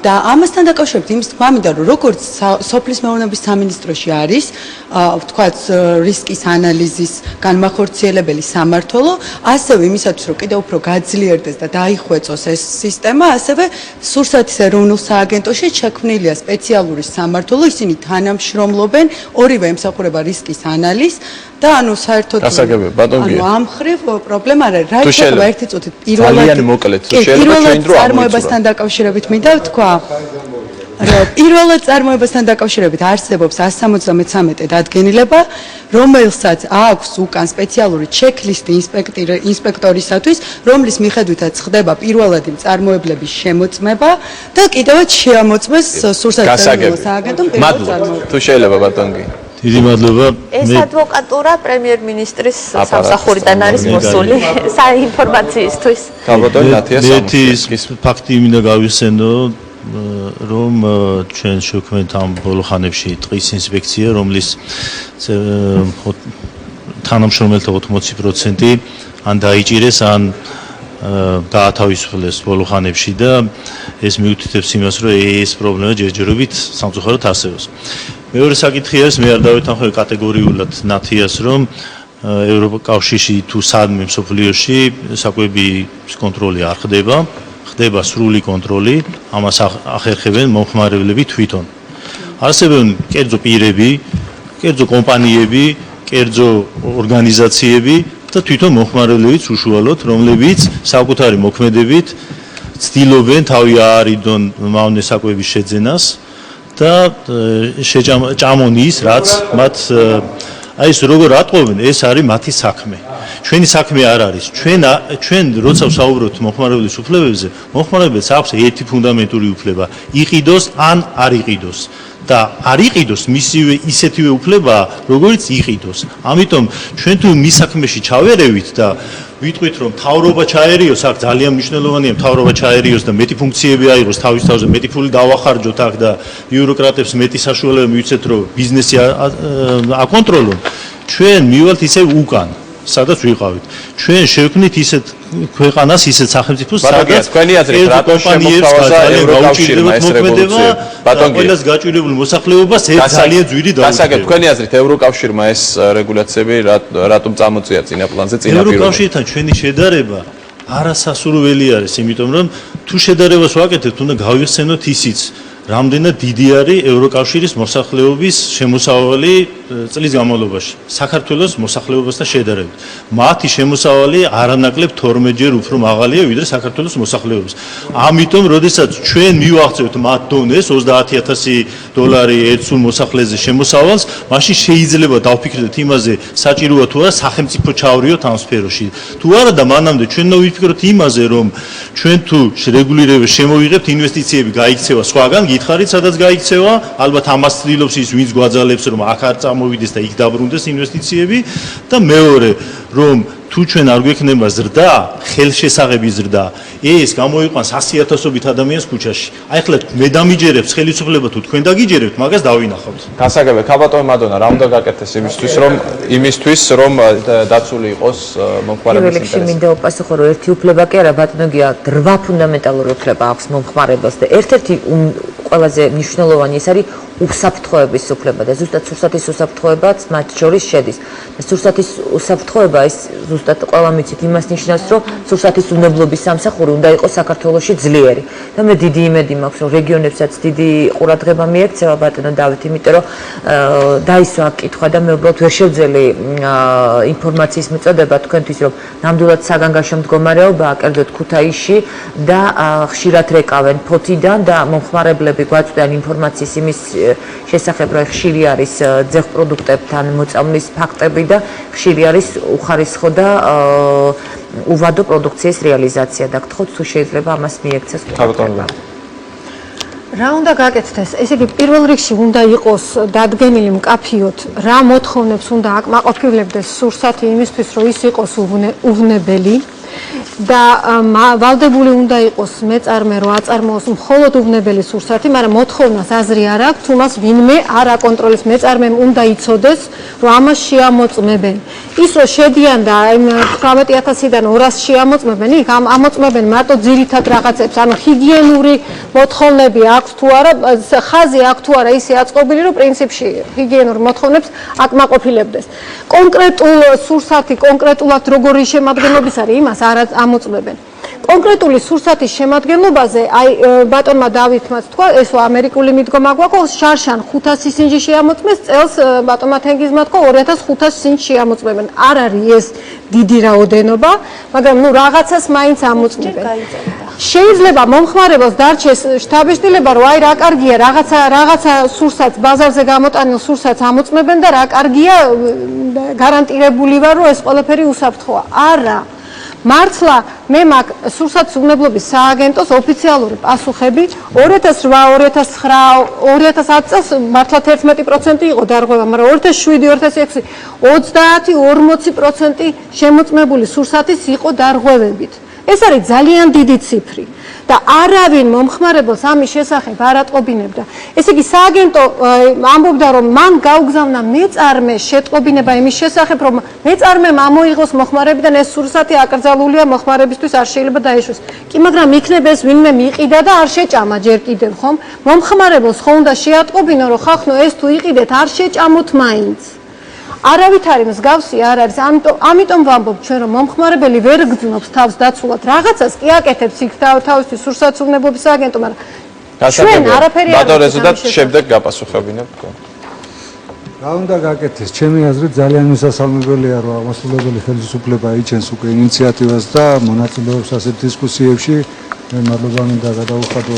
და ამასთან დაკავშირებით იმის თქვა მინდა რომ როგორც სოფლის მეურნეობის სამინისტროში არის ვთქვათ რისკის ანალიზის განმახორციელებელი სამმართველო, ასევე იმისათვის რომ კიდევ უფრო გაძლიერდეს და დაიხვეწოს ეს სისტემა, ასევე სურსათის ეროვნულ სააგენტოში შექმნილია სპეციალური სამმართველო, ისინი თანამშრომლობენ, ორივე ემსახურება რისკის ანალიზს და ანუ საერთოდ ანუ ამ ხრივ პრობლემა არ არის. რა შეიძლება ერთი წუთით პირველად ძალიან მოკლედ შეიძლება ჩვენ დრო წარმოებასთან დაკავშირებით მინდა ვთქვა პირველად წარმოებასთან დაკავშირებით არსებობს 173 დადგენილება, რომელსაც აქვს უკან სპეციალური ჩეკლისტი ინსპექტორისათვის, რომლის მიხედვითაც ხდება პირველადი მწარმოებლების შემოწმება და კიდევაც შეამოწმეს სურსათმფლობელო სააგენტომ პირველ წარმოებაში. თუ შეიძლება ბატონგი. დიდი მადლობა. ეს ადვოკატურა პრემიერ-მინისტრის სამსახურიდან არის მოსული საინფორმაციისთვის. ქალბატონი ნათია მეთის ფაქტი მინდა გავიხსენო, რომ ჩვენ შევქმნით ამ ბოლო ხანებში ტყის ინსპექცია, რომლის თანამშრომელთა 80% ან დაიჭირეს, ან გაათავისუფლეს ბოლო ხანებში და ეს მიუთითებს იმას, რომ ეს პრობლემა ჯერჯერობით სამწუხაროდ არსებობს. მეორე საკითხი არის, მე არ დავეთანხმებ კატეგორიულად ნათიას, რომ ევროკავშირში თუ სადმე მსოფლიოში საკვების კონტროლი არ ხდება, ხდება სრული კონტროლი, ამას ახერხებენ მომხმარებლები თვითონ. არსებენ კერძო პირები, კერძო კომპანიები, კერძო ორგანიზაციები და თვითონ მომხმარებლებიც უშუალოდ, რომლებიც საკუთარი მოქმედებით ცდილობენ თავი აარიდონ მავნე საკვების შეძენას და ჭამონ ის, რაც მათ აი ეს როგორ ატყობენ, ეს არის მათი საქმე. ჩვენი საქმე არ არის. ჩვენ როცა ვსაუბრობთ მომხმარებლის უფლებებზე, მომხმარებელს აქვს ერთი ფუნდამენტური უფლება: იყიდოს ან არ იყიდოს. და არ იყიდოს მისივე ისეთივე უფლებაა, როგორც იყიდოს. ამიტომ ჩვენ თუ მის საქმეში ჩავერევით და ვიტყვით, რომ მთავრობა ჩაერიოს, აქ ძალიან მნიშვნელოვანია მთავრობა ჩაერიოს და მეტი ფუნქციები აიღოს თავის თავზე, მეტი ფული დავახარჯოთ აქ და ბიუროკრატებს მეტი საშუალება მივცეთ, რომ ბიზნესი აკონტროლონ. ჩვენ მივალთ ისე უკან, სადაც ვიყავით. ჩვენ შევქმნით ისეთ ქვეყანას, ისეთ სახელმწიფოს, სადაც თქვენი აზრით რატო შემოთავაზა ევროკავშირმა ეს რეგულაცია? ბატონგი, ყველას გაჭირებულ მოსახლეობას ეს ძალიან ძვირი დაუჭირდა. გასაგებ, თქვენი აზრით ევროკავშირმა ეს რეგულაციები რატომ წამოწია წინა პლანზე, წინა პირობებში? ევროკავშირთან ჩვენი შედარება არასასურველი არის, იმიტომ რომ თუ შედარებას ვაკეთებთ, უნდა გავიხსენოთ ისიც, რამდენად დიდი არის ევროკავშირის მოსახლეობის შემოსავალი წლის განმავლობაში საქართველოს მოსახლეობასთან შედარებით. მათი შემოსავალი არანაკლებ 12-ჯერ უფრო მაღალია ვიდრე საქართველოს მოსახლეობის. ამიტომ, როდესაც ჩვენ მივაღწევთ მათ დონეს $30,000 ერთ სულ მოსახლეზე შემოსავალს, მაშინ შეიძლება დავფიქრდეთ იმაზე, საჭიროა თუ არა სახელმწიფო ჩავრიოთ ამ სფეროში. თუ არა და მანამდე ჩვენ უნდა ვიფიქროთ იმაზე, რომ ჩვენ თუ რეგულირება შემოვიღებთ, ინვესტიციები გაიქცევა სხვაგან, გითხარით, სადაც გაიქცევა, ალბათ ამას ცდილობს ის, ვინც გვაძალებს, რომ აქ არ წამოვიდეს და იქ დაბრუნდეს ინვესტიციები და მეორე, რომ თუ ჩვენ არ გვექნება ზრდა, ხელშესაღების ზრდა, ეს გამოიყვანს 100,000-ობით ადამიანს ქუჩაში. აი ახლა მე დამიჯერებს ხელისუფლება თუ თქვენ დაგიჯერებთ, მაგას დავინახავთ. გასაგებია, ქალბატონო მადონა, რა უნდა გაკეთდეს იმისთვის, რომ დაცული იყოს მომხმარებლის ინტერესი? პირველში მინდა ვპასუხო, რომ ერთი უფლება კი არა, ბატონო გია, 8 ფუნდამენტალური უფლება აქვს მომხმარებელს და ერთ-ერთი ყველაზე მნიშვნელოვანი ეს არის უსაფრთხოების უფლება და ზუსტად სურსათის უსაფრთხოებაც მათ შორის შედის. და სურსათის უსაფრთხოება ეს ზუსტად ყველა მიცით იმას ნიშნავს, რომ სურსათის უნებლობის სამსახური უნდა იყოს საქართველოში ძლიერი. და მე დიდი იმედი მაქვს, რომ რეგიონებსაც დიდი ყურადღება მიექცევა ბატონო დავით, იმიტომ რომ დაისვა კითხვა და მე უბრალოდ ვერ შევძელი ინფორმაციის მიწოდება თქვენთვის, რომ ნამდვილად საგანგაშო მდგომარეობაა კერძოდ ქუთაისში და ხშირად რეკავენ ფოთიდან და მომხმარებლები გვაწვდიან ინფორმაციის იმის შესახებ, რომ ხშირი არის ძეღპროდუქტებთან მოწამვლის ფაქტები და ხშირი არის უხარისხო და უვადო პროდუქციის რეალიზაცია და გთხოვთ თუ შეიძლება ამას მიექცეს ყურადღება. რა უნდა გაკეთდეს? ესე იგი პირველ რიგში უნდა იყოს დადგენილი მკაფიოდ რა მოთხოვნებს უნდა აკმაყოფილებდეს სურსათი იმისთვის, რომ ის იყოს უვნებელი და ვალდებული უნდა იყოს მეწარმე რომ აწარმოოს მხოლოდ უვნებელი სურსათი, მაგრამ მოთხოვნას აზრი არ აქვს, თუ მას ვინმე არ აკონტროლის, მეწარმემ უნდა იცოდეს, რომ ამას შეამოწმებენ. ის რომ შედიან და 18,000-დან 200 შეამოწმებენ, იქ ამოწმებენ მარტო ძირითად რაღაცებს, ანუ ჰიგიენური მოთხოვნები აქვს თუ არა, ხაზი აქვს თუ არა ისე აწყობილი, რომ პრინციპში ჰიგიენურ მოთხოვნებს აკმაყოფილებდეს. კონკრეტულ სურსათი კონკრეტულად როგორი შემადგენლობის არის, იმას არ ამოწმებენ. კონკრეტული სურსათის შემადგენლობაზე, აი ბატონმა დავითმაც თქვა, ესო ამერიკული მიდგომა გვაქვს, შარშან 500 სინჯი შეამოწმეს, წელს ბატონმა თენგიზმა თქვა 2500 სინჯი შეამოწმებენ. არ არის ეს დიდი რაოდენობა, მაგრამ ნუ რაღაცას მაინც ამოწმებენ. შეიძლება მომხმარებელს დარჩეს შთაბეჭდილება, რომ აი რა კარგია, რაღაცა სურსათს, ბაზარზე გამოტანილ სურსათს ამოწმებენ და რა კარგია, გარანტირებული ვარ, რომ ეს ყველაფერი უსაფრთხოა. არა. მართლა მე მაგ სურსათმსუბნებლობის სააგენტოს ოფიციალური პასუხები 2008-2009-2010 წელს მართლა 11% იყო დარღვევა, მაგრამ 2007-2006 30-40% შემოწმებული სურსათის იყო დარღვევებით. ეს არის ძალიან დიდი ციფრი და არავინ მომხმარებელს ამის შესახებ არ ატყობინებდა. ესე იგი სააგენტო ამბობდა, რომ მან გაუგზავნა მეწარმე შეტყობინება იმის შესახებ, რომ მეწარმემ ამოიღოს მოხმარებიდან ეს სურსათი აკრძალულია მოხმარებისთვის არ შეიძლება დაეშვეს. კი, მაგრამ იქნებ ეს ვინმე მიყიდა და არ შეჭამა ჯერ კიდევ, ხომ? მომხმარებელს ხო უნდა შეატყობინო, რომ ხახნო ეს თუ იყიდეთ არ შეჭამოთ მაინც. არავითარი მსგავსი არ არის, ამიტომ ვამბობ ჩვენ, რომ მომხმარებელი ვერ გძნობს თავს დაცულად რაღაცას, კი აკეთებს იქ თავისთვის სურსათმსუბნებლობის სააგენტო, მაგრამ ჩვენ არაფერი არ ბატონო და შემდეგ გაპასუხებინებ. რა უნდა გაკეთდეს? ჩემი აზრით ძალიან მისასალმებელია, რომ აღმასრულებელი ხელისუფლება იჩენს უკვე ინიციატივას და მონაწილეობს ასეთ დისკუსიებში. მე მადლობა მინდა გადავუხადო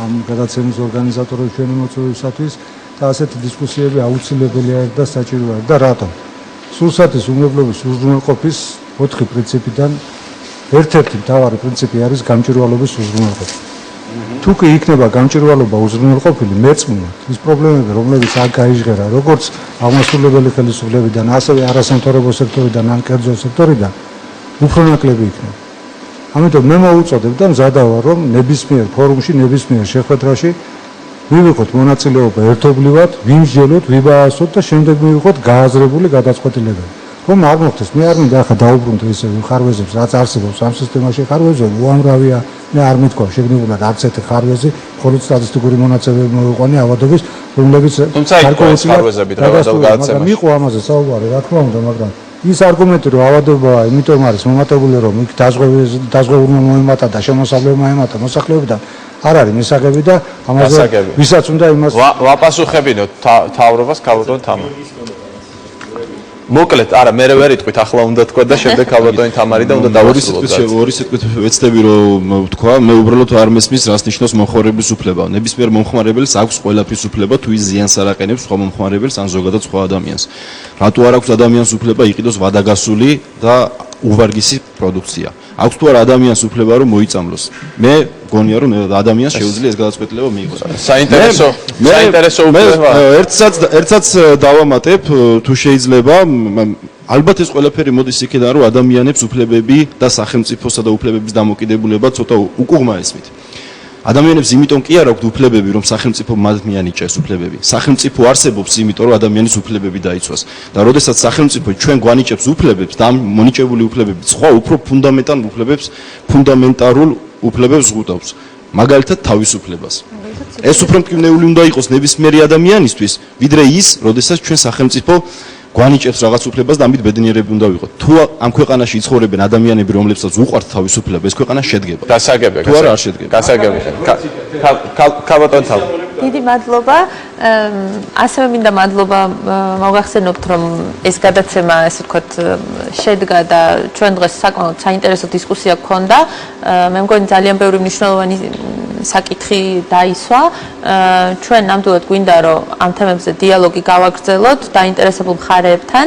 ამ გადაცემის ორგანიზატორებს ჩვენი მოწვევისათვის. და ასეთი დისკუსიები აუცილებელია და საჭიროა და რატომ? სურსათის უნებლობის უზრუნველყოფის 4 პრინციპიდან ერთ-ერთი მთავარი პრინციპი არის გამჭვირვალობის უზრუნველყოფა. თუ კი იქნება გამჭვირვალობა უზრუნველყოფილი მეწმინათ, ის პრობლემები, რომლებიც აქ გაიჟღერა, როგორც აღმასრულებელი ხელისუფლებიდან, ასევე არასამთავრობო სექტორიდან, ან კერძო სექტორიდან, უფრო ნაკლები იქნება. ამიტომ მე მოვუწოდებ და მზადავარ, რომ ნებისმიერ ფორუმში, ნებისმიერ შეხვედრაში მივიღოთ მონაწილეობა ერთობლივად, ვიმსჯელოთ, ვიბაასოთ და შემდეგ მივიღოთ გააზრებული გადაწყვეტილებები. რომ არ მოხდეს, მე არ მინდა ახლა დაუბრუნდე ისე ხარვეზებს, რაც არსებობს ამ სისტემაში, ხარვეზები უამრავია, მე არ მithქვა შეგნებულად არც ერთი ხარვეზი, მხოლოდ სტატისტიკური მონაცემები მოვიყვანე ავადობის, რომლებიც ხარვეზებით რა გადაგაცემა. მაგრამ იყო ამაზე საუბარი, რა თქმა უნდა, მაგრამ ის არგუმენტი, რომ ავადობაა, იმიტომ არის მომატებული, რომ იქ დაზღვეულმა მოემატა და შემოსავლებმა ემატა მოსახლეობიდან არ არის მისაღები და ამაზე ვისაც უნდა იმას ვაპასუხებინოთ თავრობას ქალბატონ თამარი. მოკლედ, არა, მე ვერ იტყვით, ახლა უნდა თქვა და შემდეგ ქალბატონი თამარი და უნდა დავასრულოთ. ორი სიტყვით ვეცდები რომ ვთქვა, მე უბრალოდ არ მესმის რას ნიშნავს მომხმარებლის უფლება. ნებისმიერ მომხმარებელს აქვს ყველაფრის უფლება, თუ ის ზიანს არ აყენებს სხვა მომხმარებელს ან ზოგადად სხვა ადამიანს. რატო არ აქვს ადამიანს უფლება იყიდოს ვადაგასული და უვარგისი პროდუქცია? აქვს თუ არა ადამიანს უფლება რომ მოიწამლოს? მე გონია რომ ადამიანს შეუძლია ეს გადაწყვეტილება მიიღოს. საინტერესო უფლება. ერთსაც დავამატებ თუ შეიძლება, ალბათ ეს ყველაფერი მოდის იქიდან რომ ადამიანებს უფლებები და სახელმწიფოსა და უფლებების დამოკიდებულება ცოტა უკუღმა ესმით. ადამიანებს იმიტომ კი არ აქვთ უფლებები, რომ სახელმწიფო მათ მიანიჭეს უფლებები. სახელმწიფო არსებობს იმიტომ, რომ ადამიანის უფლებები დაიცვას. და როდესაც სახელმწიფო ჩვენ გვანიჭებს უფლებებს და ამ მონიჭებული უფლებები სხვა უფრო ფუნდამენტალურ უფლებებს ზღუდავს. მაგალითად თავისუფლებას. ეს უფრო მტკივნეული უნდა იყოს ნებისმიერი ადამიანისთვის, ვიდრე ის, როდესაც ჩვენ სახელმწიფო გვანიჭებს რაღაც უფლებას და ამით ბედნიერები უნდა ვიყოთ. თუ ამ ქვეყანაში იცხოვრებენ ადამიანები, რომლებსაც უყვართ თავისუფლება, ეს ქვეყანა შედგება. გასაგებია. თუ არა არ შედგება. გასაგებია. ქალბატონ თამარი. დიდი მადლობა. ასევე მინდა მადლობა მოგახსენოთ, რომ ეს გადაცემა, ესე ვთქვათ, შედგა და ჩვენ დღეს საკმაოდ საინტერესო დისკუსია გქონდა. მე მგონი ძალიან ბევრი მნიშვნელოვანი საკითხი დაისვა. ჩვენ ნამდვილად გვინდა, რომ ამ თემებზე დიალოგი გავაგრძელოთ დაინტერესებულ მხარეებთან.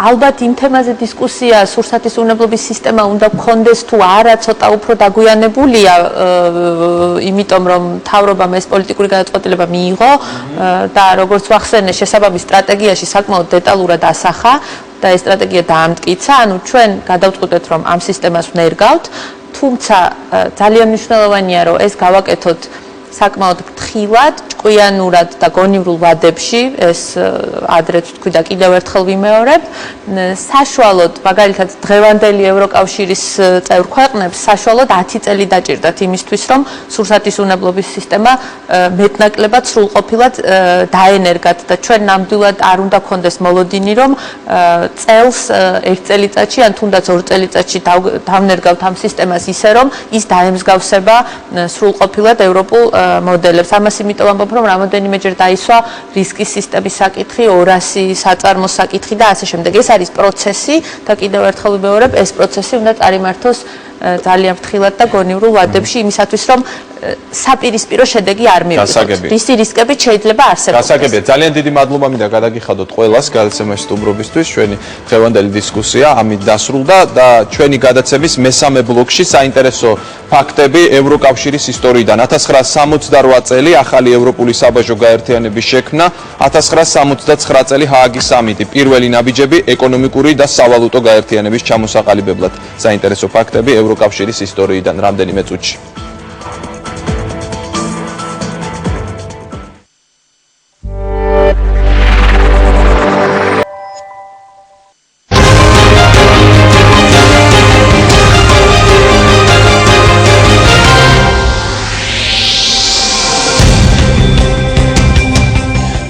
ალბათ იმ თემაზე დისკუსია, სურსათის უნებლობის სისტემა უნდა გქონდეს თუ არა, ცოტა უფრო დაგვიანებულია, იმიტომ რომ მთავრობამ ეს პოლიტიკური გადაწყვეტილება მიიღო და როგორც ვახსენე, შესაბამის სტრატეგიაში საკმაოდ დეტალურად ასახა და ეს სტრატეგია დაამტკიცა. ანუ ჩვენ გადავწყვეტეთ, რომ ამ სისტემას ვნერგავთ, თუმცა ძალიან მნიშვნელოვანია, რომ ეს გავაკეთოთ საკმაოდ ფრთხილად, ჭკვიანურად და გონივრულ ვადებში, ეს ადრეც თქვი და კიდევ ერთხელ ვიმეორებ, საშუალოდ, მაგალითად, დღევანდელი ევროკავშირის წევრ ქვეყნებს საშუალოდ 10 წელი დაჭირდათ იმისთვის, რომ სურსათის უნებლობის სისტემა მეტნაკლებად სრულყოფილად დაენერგათ და ჩვენ ნამდვილად არ უნდა გქონდეს მოლოდინი, რომ წელს 1 წელიწადში ან თუნდაც 2 წელიწადში დავნერგავთ ამ სისტემას ისე, რომ ის დაემსგავსება სრულყოფილად ევროპულ მოდელებს. ამას იმიტომ ვამბობ, რომ რამოდენიმეჯერ დაისვა რისკის სისტემის საკითხი, 200 საწარმოს საკითხი და ასე შემდეგ. ეს არის პროცესი და კიდევ ერთხელ ვიმეორებ, ეს პროცესი უნდა წარიმართოს ძალიან ფრთხილად და გონივრულ ვადებში იმისათვის, რომ საპირისპირო შედეგი არ მივიღოთ. რისი რისკები შეიძლება არსებობდეს. გასაგებია. ძალიან დიდი მადლობა მინდა გადაგიხადოთ ყველას გადაცემაში სტუმრობისთვის. ჩვენი დღევანდელი დისკუსია ამით დასრულდა და ჩვენი გადაცემის მესამე ბლოკში საინტერესო ფაქტები ევროკავშირის ისტორიიდან. 1968 წელი ახალი ევროპული საბაჟო გაერთიანების შექმნა, 1969 წელი ჰააგის სამიტი, პირველი ნაბიჯები ეკონომიკური და სავალუტო გაერთიანების ჩამოსაყალიბებლად. საინტერესო ფაქტები ევროკავშირის ისტორიიდან რამდენიმე წუთში.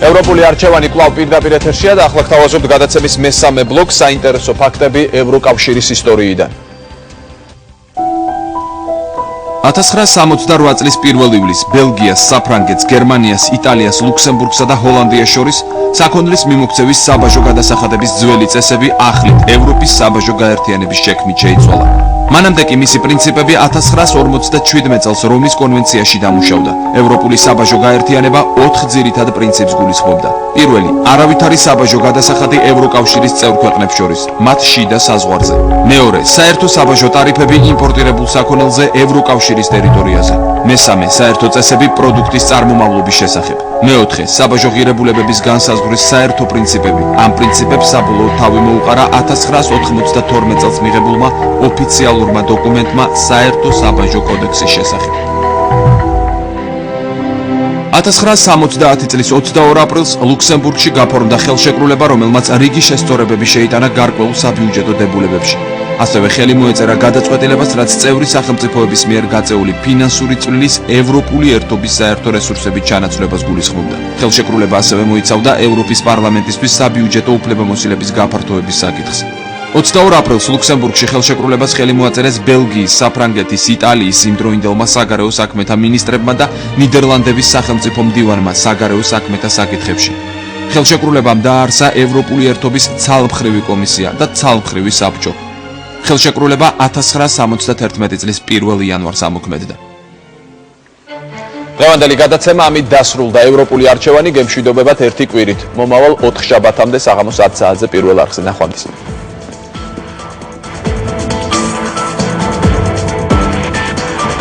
ევროპული არჩევანი კვლავ პირდაპირ ეთერშია და ახლა გთავაზობთ გადაცემის მესამე ბლოკს საინტერესო ფაქტები ევროკავშირის ისტორიიდან. 1968 წლის 1 ივლისს ბელგიას, საფრანგეთს, გერმანიას, იტალიას, ლუქსემბურგსა და ჰოლანდიას შორის საქონლის მიმოქცევის საბაჟო გადასახადების ძველი წესები ახლით ევროპის საბაჟო გაერთიანების შექმნით შეიცვალა. მანამდე კი მისი პრინციპები 1957 წელს რომის კონვენციაში დამუშავდა. ევროპული საბაჟო გაერთიანება 4 ძირითად პრინციპს გულისხმობდა. პირველი, არავითარი საბაჟო გადასახადი ევროკავშირის წევრ ქვეყნებს შორის, მათ შიდა საზღვარზე. მეორე, საერთო საბაჟო ტარიფები იმპორტირებულ საქონელზე ევროკავშირის ტერიტორიაზე. მესამე, საერთო წესები პროდუქტის წარმომავლობის შესახებ. მეოთხე, საბაჟო ღირებულებების განსაზღვრის საერთო პრინციპები. ამ პრინციპებს საბოლოოდ თავი მოუყარა 1992 წელს მიღებულმა ოფიციალურმა დოკუმენტმა საერთო საბაჟო კოდექსის შესახებ. 1970 წლის 22 აპრილს ლუქსემბურგში გაფორმდა ხელშეკრულება, რომელმაც რიგი შესწორებები შეიტანა გარკვეულ საბიუჯეტო დებულებებში. ასევე ხელი მოეწერა გადაწყვეტილებას, რაც წევრი სახელმწიფოების მიერ გაწეული ფინანსური წვლილის ევროპული ერთობის საერთო რესურსების ჩანაცვლებას გულისხმობდა. ხელშეკრულება ასევე მოიცავდა ევროპის პარლამენტისთვის საბიუჯეტო უფლებამოსილების გაფართოების საკითხს. 22 აპრილს ლუქსემბურგში ხელშეკრულებას ხელი მოაწერეს ბელგიის, საფრანგეთის, იტალიის იმდროინდელმა საგარეო საქმეთა მინისტრებმა და ნიდერლანდების სახელმწიფო მდივანმა საგარეო საქმეთა საკითხებში. ხელშეკრულებამ დააარსა ევროპული ერთობის ცალმხრივი კომისია და ცალმხრივი საბჭო. ხელშეკრულება 1971 წლის 1 იანვარს ამოქმედდა. დღევანდელი გადაცემა ამით დასრულდა. ევროპული არჩევანი გემშვიდობებათ ერთი კვირით. მომავალ 4 შაბათამდე საღამოს 10 საათზე პირველ არხზე. ნახვამდის.